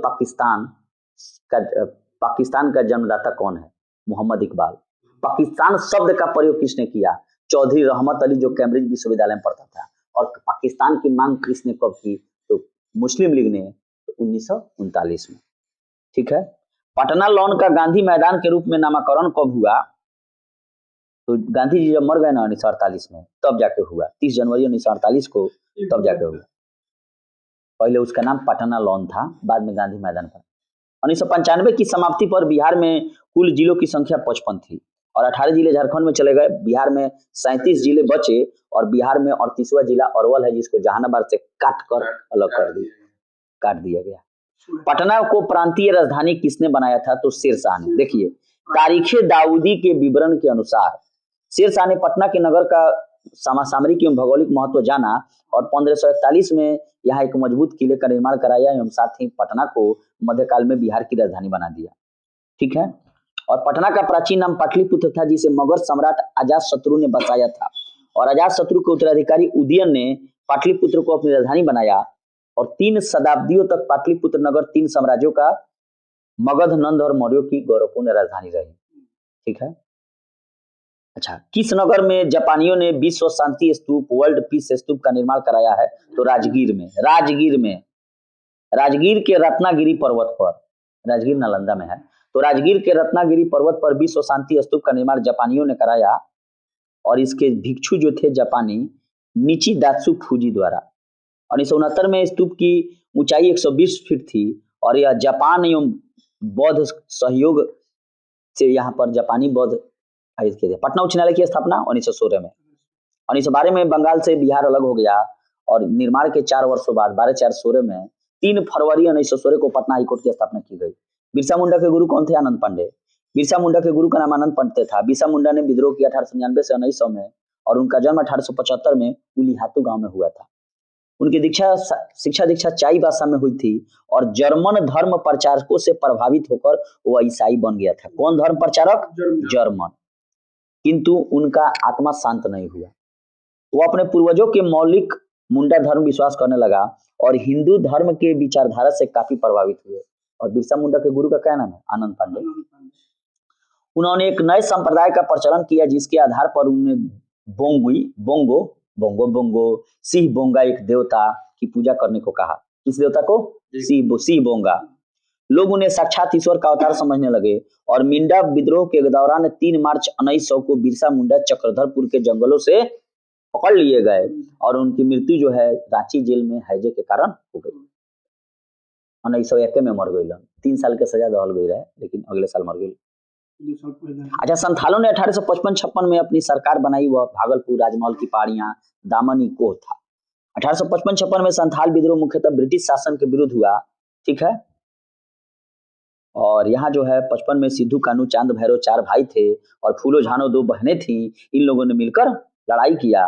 पाकिस्तान का जन्मदाता कौन है? मोहम्मद इकबाल। पाकिस्तान शब्द का प्रयोग किसने किया? चौधरी रहमत अली जो कैम्ब्रिज विश्वविद्यालय में पढ़ता था। और पाकिस्तान की मांग किसने कब की? तो मुस्लिम लीग ने 1939 में। ठीक है। पटना लॉन का गांधी मैदान के रूप में नामकरण कब हुआ? तो गांधी जी जब मर गए ना 1948 में तब जाके हुआ। 30 जनवरी 1948 को तब जाके हुआ। पहले उसका नाम पटना लॉन था, बाद में गांधी मैदान पर। 1995 की समाप्ति पर बिहार में कुल जिलों की संख्या 55 थी और 18 जिले झारखंड में चले गए। बिहार में 37 जिले बचे और बिहार में 38वां जिला अरवल है जिसको जहानाबाद से काट दिया गया। पटना को प्रांतीय राजधानी किसने बनाया था? तो शेरशाह ने। देखिए, तारीखे दाऊदी के विवरण के अनुसार शेरशाह ने पटना के नगर का सामरिक एवं भौगोलिक महत्व जाना और 1541 में यहाँ एक मजबूत किले का निर्माण कराया एवं साथ ही पटना को मध्यकाल में बिहार की राजधानी बना दिया। ठीक है, और पटना का प्राचीन नाम पाटलिपुत्र था, जिसे मगध सम्राट अजातशत्रु ने बसाया था और अजातशत्रु के उत्तराधिकारी उदयन ने पाटलिपुत्र को अपनी राजधानी बनाया और 3 शताब्दियों तक पाटलिपुत्र नगर 3 साम्राज्यों का मगध, नंद और मौर्यों की गौरवपूर्ण राजधानी रही। ठीक है, अच्छा, किस नगर में जापानियों ने विश्व शांति स्तूप, वर्ल्ड पीस स्तूप का निर्माण कराया है? तो राजगीर में। राजगीर के रत्नागिरी पर्वत पर, राजगीर नालंदा में है, तो राजगीर के रत्नागिरी पर्वत पर विश्व शांति स्तूप का निर्माण जापानियों ने कराया और इसके भिक्षु जो थे जापानी निची दात्सु फूजी द्वारा। 1969 में स्तूप की ऊंचाई 120 फीट थी और यह जापान एवं बौद्ध सहयोग से यहाँ पर जापानी बौद्ध आयोजित किए थे। पटना उच्च न्यायालय की स्थापना 1916 में। 1912 में बंगाल से बिहार अलग हो गया और निर्माण के 4 वर्षों बाद 12/4/16 में 3 फरवरी 1916 को पटना हाईकोर्ट की स्थापना की गई। बिरसा मुंडा के गुरु कौन थे? आनंद पांडे। बिरसा मुंडा के गुरु का नाम आनंद पांडे था। बिरसा मुंडा ने विद्रोह किया 1899 से 1900 में और उनका जन्म 1875 में उलीहातू गांव में हुआ था। उनकी शिक्षा दीक्षा चाईबासा में हुई थी और जर्मन धर्म प्रचारकों से प्रभावित होकर वो ईसाई बन गया था। कौन धर्म प्रचारक? जर्मन। किंतु उनका आत्मा शांत नहीं हुआ। वो अपने पूर्वजों के मौलिक मुंडा धर्म विश्वास करने लगा और हिंदू धर्म के विचारधारा से काफी प्रभावित हुए। और बिरसा मुंडा के गुरु का क्या नाम है? आनंद पांडे। उन्होंने एक नए संप्रदाय का प्रचलन किया जिसके आधार पर उन्होंने बोंगो सिंह बोंगा एक देवता की पूजा करने को कहा। किस देवता को? सिंह बोंगा। लोग उन्हें साक्षात ईश्वर का अवतार समझने लगे और मिंडा विद्रोह के दौरान 3 मार्च 1900 को बिरसा मुंडा चक्रधरपुर के जंगलों से पकड़ लिए गए और उनकी मृत्यु जो है रांची जेल में हैजे के कारण हो गई। 1901 में मर गई। 3 साल के सजा दहल गई रहे, लेकिन अगले साल मर गई। अच्छा, संथालों ने 1855-56 में अपनी सरकार बनाई। वह भागलपुर, राजमहल की पहाड़ियां, दामनी को था। 1855-56 में संथाल विद्रोह मुख्यतः ब्रिटिश शासन के विरुद्ध हुआ। ठीक है, और यहाँ जो है 55 में सिद्धू कानू चांद भैरव 4 भाई थे और फूलो झानो 2 बहनें थी। इन लोगों ने मिलकर लड़ाई किया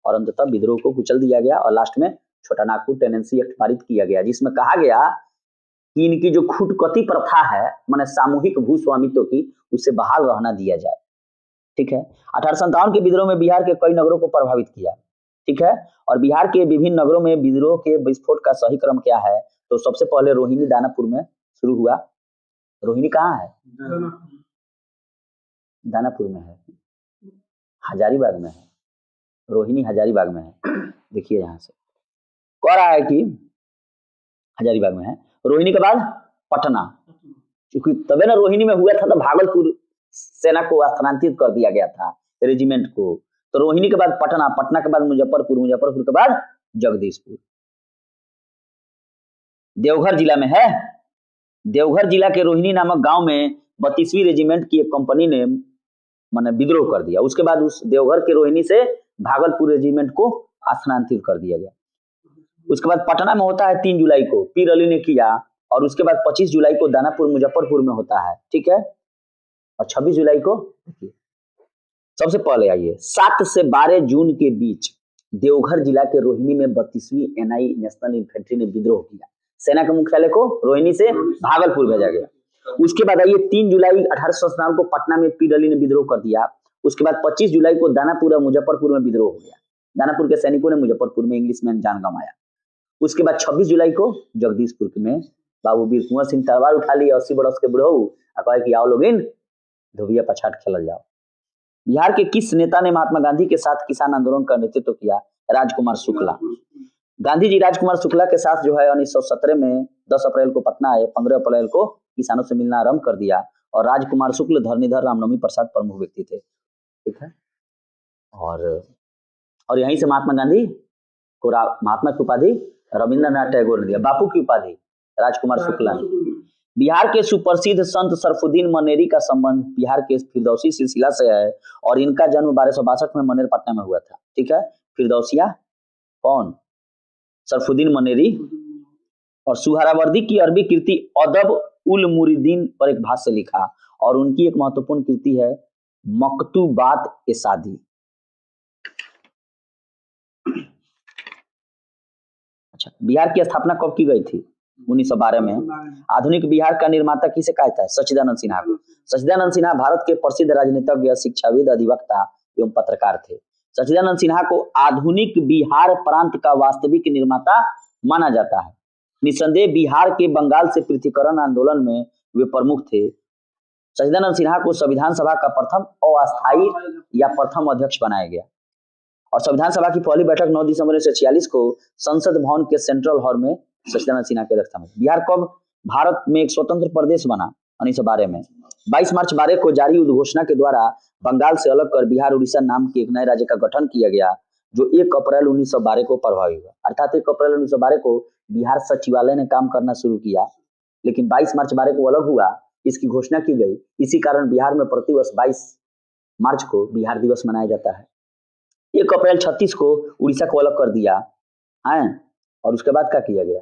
और अंततः विद्रोह को कुचल दिया गया और लास्ट में छोटा नागपुर टेनेंसी एक्ट पारित किया गया, जिसमें कहा गया कि इनकी जो खुदकती प्रथा है, माने सामूहिक भूस्वामित्व की, उसे बहाल रहना दिया जाए। ठीक है, 1857 के विद्रोह में बिहार के कई नगरों को प्रभावित किया। ठीक है, और बिहार के विभिन्न नगरों में विद्रोह के विस्फोट का सही क्रम क्या है? तो सबसे पहले रोहिणी दानापुर में शुरू हुआ। रोहिणी कहाँ है? दानापुर में है, हजारीबाग में है। रोहिणी हजारीबाग में है। देखिए यहाँ से कह रहा है कि हजारीबाग में है। रोहिणी के बाद पटना, क्योंकि तबे ना रोहिणी में हुआ था तो भागलपुर सेना को स्थानांतरित कर दिया गया था, रेजिमेंट को। तो रोहिणी के बाद पटना, पटना के बाद मुजफ्फरपुर, मुजफ्फरपुर के बाद जगदीशपुर। देवघर जिला में है। देवघर जिला के रोहिणी नामक गांव में 32वीं रेजिमेंट की एक कंपनी ने माने विद्रोह कर दिया। उसके बाद उस देवघर के रोहिणी से भागलपुर रेजिमेंट को स्थानांतरित कर दिया गया। उसके बाद पटना में होता है 3 जुलाई को, पीर अली ने किया, और उसके बाद 25 जुलाई को दानापुर मुजफ्फरपुर में होता है। ठीक है, और 26 जुलाई को देखिए, सबसे पहले आइए 7 से 12 जून के बीच देवघर जिला के रोहिणी में 32वीं एनआई नेशनल इन्फेंट्री ने विद्रोह किया। सेना के मुख्यालय को रोहिणी से भागलपुर भेजा गया। उसके बाद आइए 3 जुलाई 1897 को पटना में पीर अली ने विद्रोह कर दिया। उसके बाद 25 जुलाई को दानापुर और मुजफ्फरपुर में विद्रोह हो गया। दानापुर के सैनिकों ने मुजफ्फरपुर में इंग्लिशमैन जान गंवाया। उसके बाद 26 जुलाई को जगदीशपुर में बाबू वीर कुंवर सिंह तलवार उठा लिया 80 बरस के बुढ़ऊ, कहे कि आओ लोग इन धोबिया पछाट खेल जाओ। बिहार के किस नेता ने महात्मा गांधी के साथ किसान आंदोलन का नेतृत्व किया? राजकुमार शुक्ला। गांधी जी राजकुमार शुक्ला के साथ जो है 1917 में 10 अप्रैल को पटना आए। 15 अप्रैल को किसानों से मिलना आरंभ कर दिया और राजकुमार शुक्ल धरणीधर रामनवमी प्रसाद प्रमुख व्यक्ति थे। ठीक है, और यहीं से महात्मा गांधी को महात्मा की उपाधि रविंद्रनाथ टैगोर ने दिया। बापू की उपाधि राजकुमार शुक्ला ने। बिहार के सुप्रसिद्ध संत सरफुद्दीन मनेरी का संबंध बिहार के फिरदौसी सिलसिला से है और इनका जन्म 1262 में मनेर पटना में हुआ था। ठीक है, फिरदौसिया कौन? सरफुद्दीन मनेरी। और सुहरावर्दी की अरबी कृति अदब उल मुरीदीन पर एक भाष्य लिखा और उनकी एक महत्वपूर्ण कृति है मकतूबात ए शादी। अच्छा, बिहार की स्थापना कब की गई थी? 1912 में। आधुनिक बिहार का निर्माता किसे कहा जाता है? सच्चिदानंद सिन्हा को। सच्चिदानंद सिन्हा भारत के प्रसिद्ध राजनीतिज्ञ, शिक्षाविद, अधिवक्ता एवं पत्रकार थे। सच्चिदानंद सिन्हा को आधुनिक बिहार प्रांत का वास्तविक निर्माता माना जाता है। निस्संदेह बिहार के बंगाल से पृथकीकरण आंदोलन में वे प्रमुख थे। सच्चिदानंद सिन्हा को संविधान सभा का प्रथम अस्थायी या प्रथम अध्यक्ष बनाया गया और संविधान सभा की पहली बैठक 9 दिसंबर 1946 को संसद भवन के सेंट्रल हॉल में सच्चिदानंद सिन्हा की अध्यक्षता में। बिहार कब भारत में एक स्वतंत्र प्रदेश बना? 1912 में। 22 मार्च 12 को जारी उद्घोषणा के द्वारा बंगाल से अलग कर बिहार उड़ीसा नाम के एक नए राज्य का गठन किया गया, जो 1 अप्रैल 1912 को प्रभावी हुआ। अर्थात 1 अप्रैल 1912 को बिहार सचिवालय ने काम करना शुरू किया, लेकिन 22 मार्च 12 को अलग हुआ, इसकी घोषणा की गई। इसी कारण बिहार में प्रतिवर्ष 22 मार्च को बिहार दिवस मनाया जाता है। 1 अप्रैल 36 को उड़ीसा को अलग कर दिया है और उसके बाद क्या किया गया?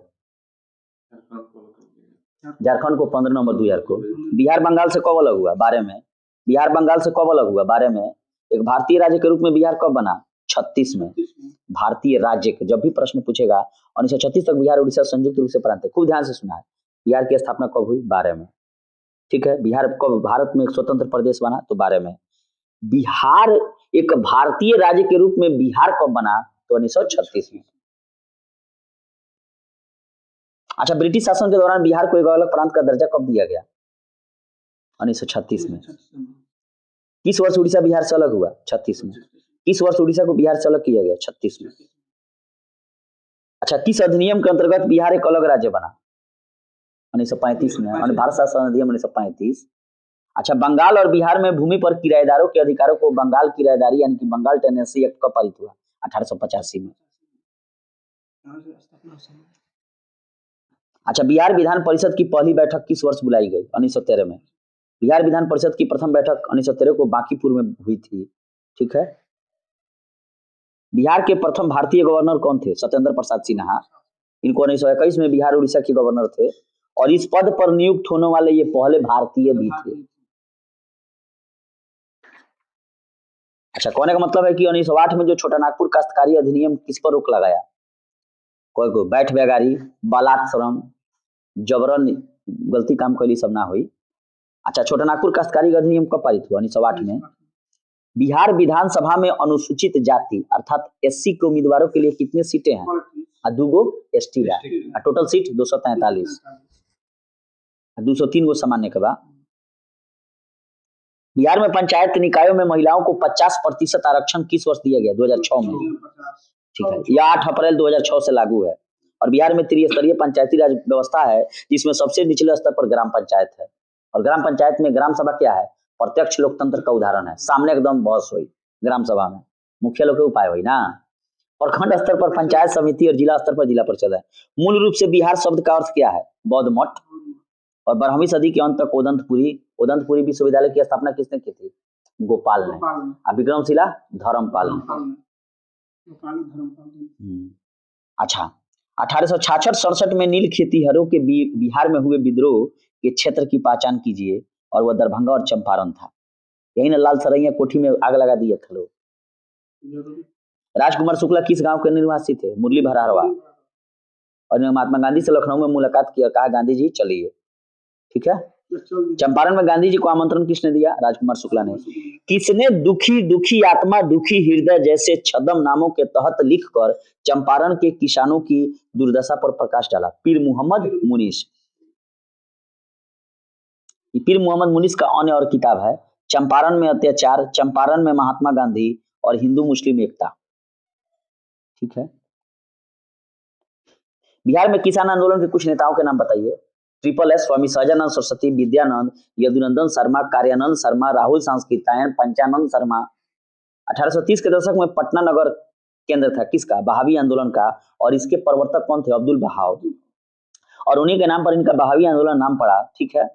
झारखंड को 15 नवंबर 2000 को। बिहार बंगाल से कब अलग हुआ? 12 में। बिहार बंगाल से कब अलग हुआ? 12 में। एक भारतीय राज्य के रूप में बिहार कब बना? 36 में। भारतीय राज्य के जब भी प्रश्न पूछेगा 1936 तक बिहार उड़ीसा संयुक्त रूप से प्रांत है। खूब ध्यान से सुना है। बिहार की स्थापना कब हुई? 12 में। ठीक है। बिहार कब भारत में एक स्वतंत्र प्रदेश बना? तो 12 में। बिहार एक भारतीय राज्य के रूप में बिहार कब बना? तो 1936 में। अच्छा, ब्रिटिश शासन के दौरान बिहार को एक अलग प्रांत का दर्जा कब दिया गया? 1936 में। किस वर्ष उड़ीसा बिहार से अलग हुआ? 36 में। किस वर्ष उड़ीसा को बिहार से अलग किया गया? 36 में। अच्छा, किस अधिनियम के अंतर्गत बिहार एक अलग राज्य बना? 1935 में। भारत शासन अधिनियम 1935। अच्छा, बंगाल और बिहार में भूमि पर किराएदारों के अधिकारों को बंगाल किराएदारी यानी कि बंगाल टेनेंसी एक्ट कब पारित हुआ? 1885 में। अच्छा, बिहार विधान परिषद की पहली बैठक किस वर्ष बुलाई गई? 1913 में। बिहार विधान परिषद की प्रथम बैठक 1913 को बांकीपुर में हुई थी। ठीक है। बिहार के प्रथम भारतीय गवर्नर कौन थे? सत्येंद्र प्रसाद सिन्हा। इनको 1921 में बिहार उड़ीसा के गवर्नर थे और इस पद पर नियुक्त होने वाले ये पहले भारतीय भी थे। अच्छा, कहने का मतलब है कि 1908 में जो छोटा नागपुर काश्तकारी अधिनियम किस पर रोक लगाया? कोई को बैठ बेगारी, बलात्श्रम, जबरन गलती काम कैली सब ना हुई। अच्छा, छोटा नागपुर काश्तकारी अधिनियम कब पारित हुआ? 1908 में। बिहार विधानसभा में अनुसूचित जाति अर्थात एससी के उम्मीदवारों के लिए कितने सीटें हैं? 2 गो एसटी है। Total seat 243। 203 गो सामान्य के बाद। बिहार में पंचायत निकायों में महिलाओं को 50% आरक्षण किस वर्ष दिया गया? 2006 में। ठीक है। यह 8 अप्रैल 2006 से लागू है और बिहार में त्रिस्तरीय पंचायती राज व्यवस्था है, जिसमें सबसे निचले स्तर पर ग्राम पंचायत है और ग्राम पंचायत में ग्राम सभा क्या है? प्रत्यक्ष लोकतंत्र का उदाहरण है। सामने एकदम बहस हुई ग्राम सभा में, मुखिया लोग के उपाय हुई ना। प्रखंड स्तर पर पंचायत समिति और जिला स्तर पर जिला परिषद है। मूल रूप से बिहार शब्द का अर्थ क्या है? बौद्ध मठ। और 12वीं सदी के अंत तक उदंतपुरी विश्वविद्यालय की स्थापना किसने की थी? गोपाल ने। और विक्रमशिला धर्मपाल ने। अच्छा, 1866-67 में नील खेतीहरों के बिहार में हुए विद्रोह के क्षेत्र की पहचान कीजिए और वह दरभंगा और चंपारण था। यही ना लाल सरैया कोठी में आग लगा दिए थे लोग। राजकुमार शुक्ला किस गांव के निवासी थे? मुरली भरारवा। और महात्मा गांधी से लखनऊ में मुलाकात किया, कहा गांधी जी चलिए। ठीक है। चंपारण में गांधी जी को आमंत्रण किसने दिया? राजकुमार शुक्ला ने। किसने दुखी आत्मा दुखी हृदय जैसे छद्म नामों के तहत लिखकर चंपारण के किसानों की दुर्दशा पर प्रकाश डाला? पीर मोहम्मद मुनीस। पीर मोहम्मद मुनीस का अन्य और किताब है चंपारण में अत्याचार, चंपारण में महात्मा गांधी और हिंदू मुस्लिम एकता। ठीक है। बिहार में किसान आंदोलन के कुछ नेताओं के नाम बताइए। Triple S, Swami Sahajanand Saraswati, Vidyanand, Yadunandan Sharma, Karyanand Sharma, Rahul सांस्कृतायन, Panchanand Sharma. 1830 के दशक में पटना नगर केंद्र था किसका? बहावी आंदोलन का और इसके प्रवर्तक कौन थे? अब्दुल बहाव। और उन्हीं के नाम पर इनका बहावी आंदोलन नाम पड़ा। ठीक है।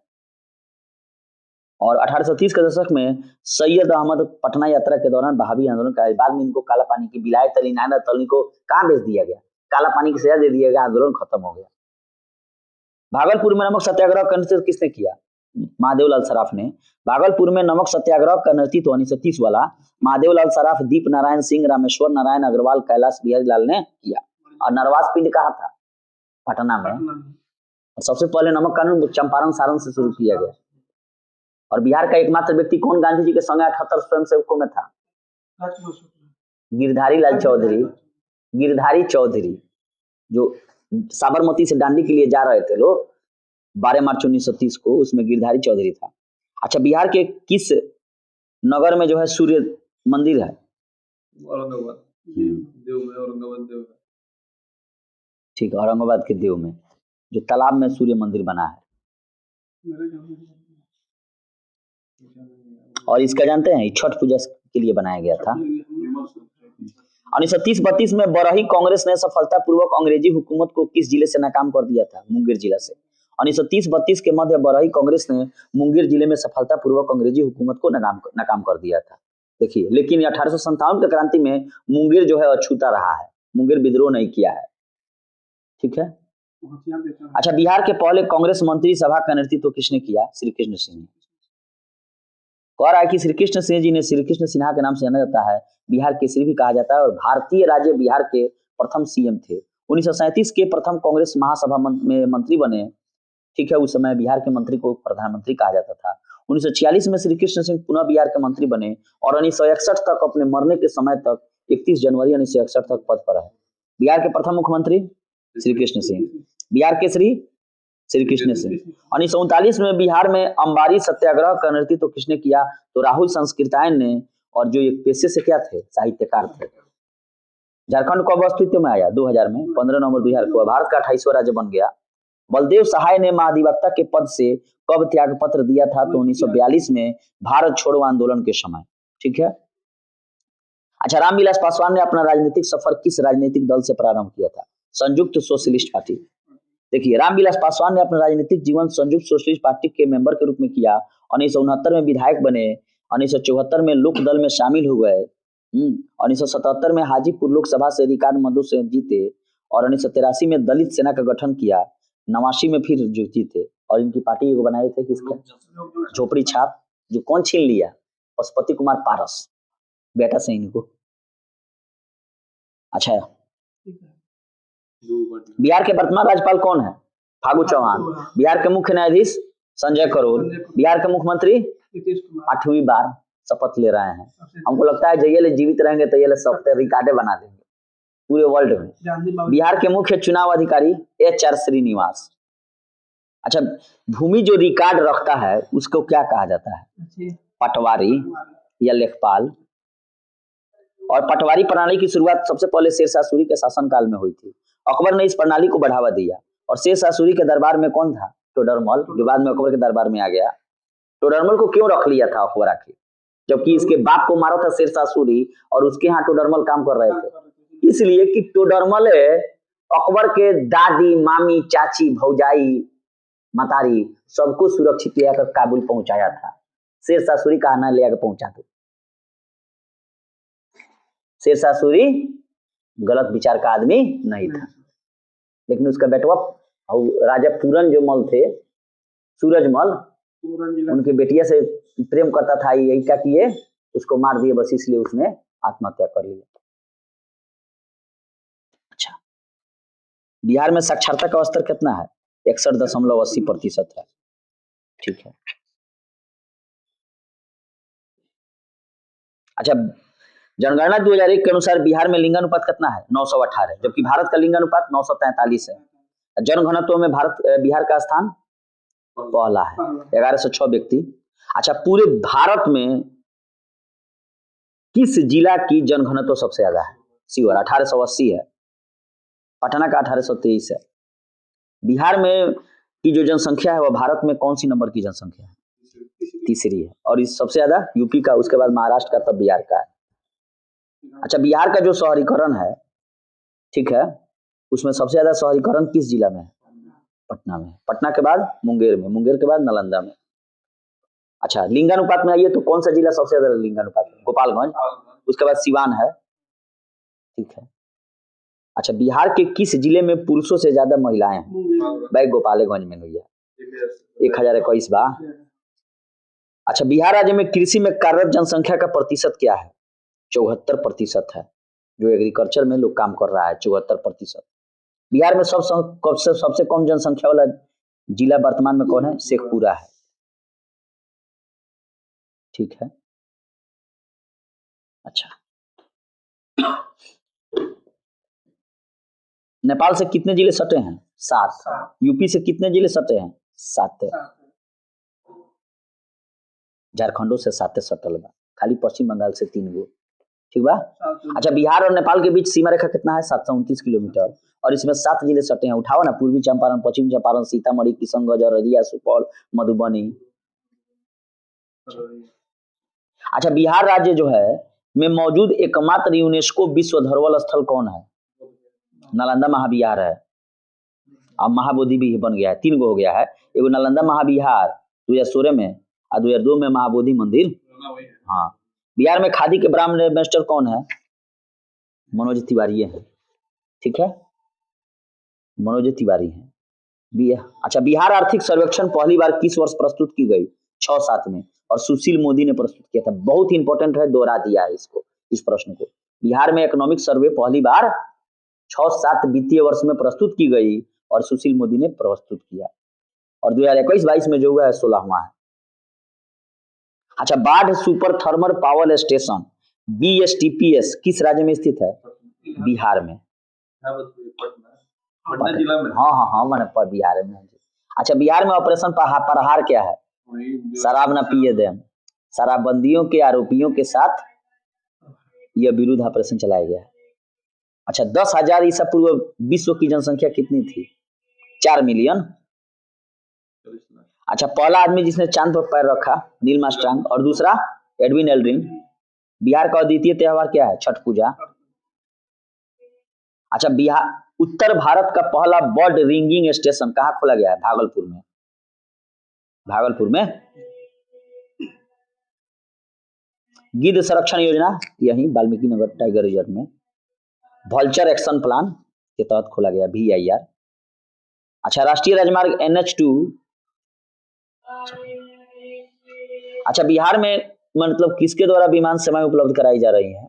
और 1830 के दशक में सैयद अहमद पटना यात्रा के दौरान बहावी आंदोलन का, बाद में इनको काला पानी की विलायत अली नायनत अली को कहाँ भेज दिया गया? काला पानी की सजा दे दिया गया, आंदोलन खत्म हो गया। भागलपुर में नमक सत्याग्रह किसने किया? महादेवलाल सराफ ने। भागलपुर में नमक सत्याग्रह का नेतृत्व 1930 वाला महादेवलाल सराफ, दीप नारायण सिंह, रामेश्वर नारायण अग्रवाल, कैलाश बिहारी लाल ने किया। और नरवास पिंड कहाँ था? पटना में। और सबसे पहले नमक कानून चंपारण सारण से शुरू किया गया। और बिहार का एकमात्र व्यक्ति कौन गांधी जी के संग 78 स्वयंसेवकों में था? गिरधारी लाल चौधरी। गिरधारी चौधरी जो साबरमती से दांडी के लिए जा रहे थे लोग 12 मार्च 1930 को, उसमें गिरधारी चौधरी था। अच्छा, बिहार के किस नगर में जो है सूर्य मंदिर है? औरंगाबाद देव में, औरंगाबाद देव में। ठीक है, औरंगाबाद के देव में जो तालाब में सूर्य मंदिर बना है। और इसका जानते हैं छठ पूजा के लिए बनाया गया था। 1930-32 में बरही कांग्रेस ने सफलतापूर्वक अंग्रेजी हुकूमत को किस जिले से नाकाम कर दिया था? मुंगेर जिला से। 1930-32 के मध्य बरही कांग्रेस ने मुंगेर जिले में सफलतापूर्वक अंग्रेजी हुकूमत को नाकाम कर दिया था। देखिए, लेकिन 1857 के क्रांति में मुंगेर जो है अछूता रहा है, मुंगेर विद्रोह नहीं किया है। ठीक है। अच्छा, बिहार के पहले कांग्रेस मंत्री सभा का नेतृत्व किसने किया? श्री कृष्ण सिंह ने। कह रहा है कि श्री कृष्ण सिंह जी ने, श्री कृष्ण सिन्हा के नाम से जाना जाता है, बिहार केसरी भी कहा जाता है और भारतीय राज्य बिहार के प्रथम सीएम थे। 1937 के प्रथम कांग्रेस महासभा में मंत्री बने। ठीक है, उस समय बिहार के मंत्री को प्रधानमंत्री कहा जाता था। 1946 में श्री कृष्ण सिंह पुनः बिहार के मंत्री बने और 1961 तक, अपने मरने के समय तक, 31 जनवरी 1961 तक पद पर रहे। बिहार के प्रथम मुख्यमंत्री श्री कृष्ण सिंह। बिहार केसरी श्री कृष्ण सिंह। 1939 में बिहार में अंबारी सत्याग्रह का नेतृत्व किसने किया? तो राहुल संस्कृतायन ने। और जो एक पेशे से क्या थे? साहित्यकार थे। झारखंड कब अस्तित्व में आया? 2000 में, 15 नवंबर 2000 को भारत का 28वां राज्य बन गया। बलदेव सहाय ने महाधिवक्ता के पद से कब त्याग पत्र दिया था? तो 1942 में, भारत छोड़ो आंदोलन के समय। ठीक है। अच्छा, रामविलास पासवान ने अपना राजनीतिक सफर किस राजनीतिक दल से प्रारंभ किया था? संयुक्त सोशलिस्ट पार्टी। देखिए, रामविलास पासवान ने अपना राजनीतिक जीवन संयुक्त सोशलिस्ट पार्टी के मेंबर के रूप में किया। 1969 में विधायक बने। 1974 में लोक दल में शामिल हो गए। 1977 में हाजीपुर लोकसभा से रिकार्ड मतों से जीते और 1983 में दलित सेना का गठन किया। 89 में फिर जो जीते और इनकी पार्टी को बनाए थे किसके? झोपड़ी छाप, जो कौन छीन लिया? पशुपति कुमार पारस, बेटा से इनको। अच्छा, बिहार के वर्तमान राज्यपाल कौन है? फागू चौहान। बिहार के मुख्य न्यायाधीश संजय करोल। बिहार के मुख्यमंत्री 8वीं बार शपथ ले रहे हैं। हमको लगता है ये लोग जीवित रहेंगे तो ये लोग सब रिकॉर्डे बना देंगे पूरे वर्ल्ड में। बिहार के मुख्य चुनाव अधिकारी HR श्रीनिवास। अच्छा, भूमि जो रिकॉर्ड रखता है उसको क्या कहा जाता है? पटवारी या लेखपाल। और पटवारी प्रणाली की शुरुआत सबसे पहले शेरशाह सूरी के शासनकाल में हुई थी। अकबर ने इस प्रणाली को बढ़ावा दिया और शेरशाह सूरी के दरबार में कौन था? टोडरमल, जो बाद में अकबर के दरबार में आ गया। टोडरमल को क्यों रख लिया था अकबर आखिर, जबकि इसके बाप को मारा था शेरशाह सूरी और उसके यहाँ टोडरमल काम कर रहे थे? इसलिए कि टोडरमल अकबर के दादी, मामी, चाची, भौजाई, मतारी सबको सुरक्षित लेकर काबुल पहुंचाया था। शेरशाह सूरी का आना ले आकर पहुंचा दो। शेरशाह सूरी गलत विचार का आदमी नहीं था, लेकिन उसका बेटवा राजा पूरन जो मल थे, सूरजमल, उनकी बेटिया से प्रेम करता था। यही क्या किए? उसको मार दिए, बस इसलिए उसने आत्महत्या कर लिया। अच्छा, बिहार में साक्षरता का स्तर कितना है? 61.80% है। ठीक है। अच्छा, जनगणना 2001 के अनुसार बिहार में लिंगानुपात कितना है? 918, जबकि भारत का लिंगानुपात 943 है। जनघनत्व में बिहार का स्थान पहला है, 1106 व्यक्ति। अच्छा, पूरे भारत में किस जिला की जनघनत्व सबसे ज्यादा है? शिवहर 1880 है। पटना का 1823 है। बिहार में की जो जनसंख्या है वह भारत में कौन सी नंबर की जनसंख्या है? तीसरी है। और इस सबसे ज्यादा यूपी का, उसके बाद महाराष्ट्र का, तब बिहार का है। अच्छा, बिहार का जो शहरीकरण है, ठीक है, उसमें सबसे ज्यादा शहरीकरण किस जिला में है? पटना में। पटना के बाद मुंगेर में, मुंगेर के बाद नालंदा में। अच्छा, लिंगानुपात में आइए तो कौन सा जिला सबसे ज्यादा लिंगानुपात है? गोपालगंज, उसके बाद सिवान है। ठीक है। अच्छा, बिहार के किस जिले में पुरुषों से ज्यादा महिलाएं हैं? भाई गोपालगंज में हुई है, 1021 बा। अच्छा, बिहार राज्य में कृषि में कार्यरत जनसंख्या का प्रतिशत क्या है? 74% है। जो एग्रीकल्चर में लोग काम कर रहा है 74%। बिहार में सबसे कम जनसंख्या वाला जिला वर्तमान में कौन है? शेखपुरा है। ठीक है। अच्छा, नेपाल से कितने जिले सटे हैं? 7। यूपी से कितने जिले सटे हैं? 7। झारखंडों से 7 सटल बा, खाली पश्चिम बंगाल से 3 गो। ठीक बा। अच्छा, बिहार और नेपाल के बीच सीमा रेखा कितना है? 729 किलोमीटर, और इसमें 7 जिले सटे हैं। उठाओ ना, पूर्वी चंपारण, पश्चिम चंपारण, सीतामढ़ी, किशनगंज, अररिया, सुपौल, मधुबनी। अच्छा, बिहार राज्य जो है में मौजूद एकमात्र यूनेस्को विश्व धरोहर स्थल कौन है? नालंदा महाविहार है। अब महाबोधि भी बन गया है, 3 गो हो गया है। एगो नालंदा महाविहार 2016 में, और 2002 में महाबोधि मंदिर। हाँ। बिहार में खादी के ब्रांड एम्बेसडर कौन है? मनोज तिवारी है। ठीक है, मनोज तिवारी है। अच्छा, बिहार आर्थिक सर्वेक्षण पहली बार किस वर्ष प्रस्तुत की गई? 6-7 में, और सुशील मोदी ने प्रस्तुत किया था। बहुत ही इंपॉर्टेंट है, दोहरा दिया है इसको, इस प्रश्न को। बिहार में इकोनॉमिक सर्वे पहली बार 6-7 वित्तीय वर्ष में प्रस्तुत की गई, और सुशील मोदी ने प्रस्तुत किया, और 2021-22 में जो हुआ है 16वां है। अच्छा, बाढ़ super thermal power station BSTPS किस राज्य में स्थित है? बिहार में। पटना जिला में। हाँ, मैंने बिहार में। अच्छा, बिहार में ऑपरेशन प्रहार क्या है? शराब न पिए दें, शराबबंदियों के आरोपियों के साथ यह विरुद्ध ऑपरेशन चलाया गया है। अच्छा, 10,000 ईसा पूर्व विश्व की जनसंख्या कितनी थी? 4 मिलियन। अच्छा, पहला आदमी जिसने चांद पर पैर रखा नील आर्मस्ट्रांग, और दूसरा एडविन एल्ड्रिन। बिहार का अद्वितीय त्योहार क्या है? छठ पूजा। अच्छा, बिहार उत्तर भारत का पहला बर्ड रिंगिंग स्टेशन कहाँ खोला गया है? भागलपुर में। भागलपुर में। गिद्ध संरक्षण योजना यही वाल्मीकि नगर टाइगर रिजर्व में। वल्चर एक्शन प्लान के तहत खोला गया, VIR। अच्छा, राष्ट्रीय राजमार्ग NH2। अच्छा, बिहार में मतलब किसके द्वारा विमान सेवाएं उपलब्ध कराई जा रही हैं?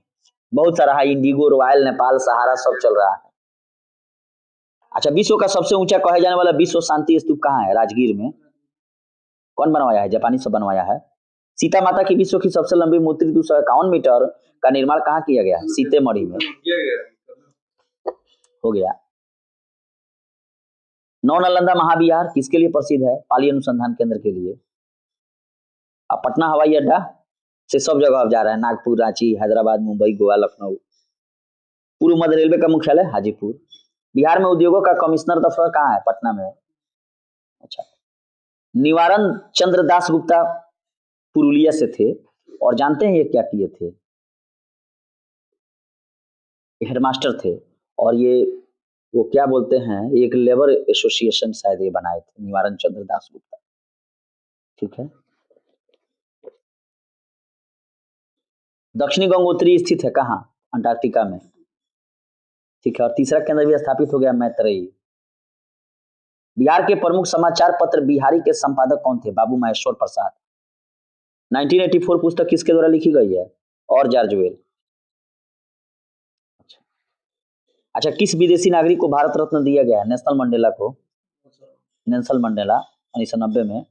बहुत सारा है, इंडिगो, रॉयल, नेपाल, सहारा, सब चल रहा है। अच्छा, विश्व का सबसे ऊंचा कहे जाने वाला विश्व शांति स्तूप कहाँ है? राजगीर में। कौन बनवाया है? जापानी से बनवाया है। सीता माता की विश्व की सबसे लंबी मूर्ति 251 मीटर का निर्माण कहाँ किया गया है? सीतेमढ़ी में हो गया। नौ नालंदा महाविहार किसके लिए प्रसिद्ध है? पाली अनुसंधान केंद्र के लिए। अब पटना हवाई अड्डा से सब जगह अब जा रहा है, नागपुर, रांची, हैदराबाद, मुंबई, गोवा, लखनऊ। पूर्व मध्य रेलवे का मुख्यालय हाजीपुर। बिहार में उद्योगों का कमिश्नर दफ्तर कहाँ है? पटना में। अच्छा, निवारण चंद्र दास गुप्ता पुरुलिया से थे, और जानते हैं ये क्या किए थे? हेडमास्टर थे, और ये वो क्या बोलते हैं, एक लेबर एसोसिएशन शायद ये बनाए थे, निवारण चंद्र दास गुप्ता। ठीक है। दक्षिणी गंगोत्री स्थित है कहाँ? अंटार्कटिका में। ठीक है, और तीसरा केंद्र भी स्थापित हो गया, मैत्रेयी। बिहार के प्रमुख समाचार पत्र बिहारी के संपादक कौन थे? बाबू महेश्वर प्रसाद। 1984 पुस्तक किसके द्वारा लिखी गई है? और जॉर्ज वेल। अच्छा, किस विदेशी नागरिक को भारत रत्न दिया गया है? नेल्सन मंडेला को। नेल्सन मंडेला 1990 में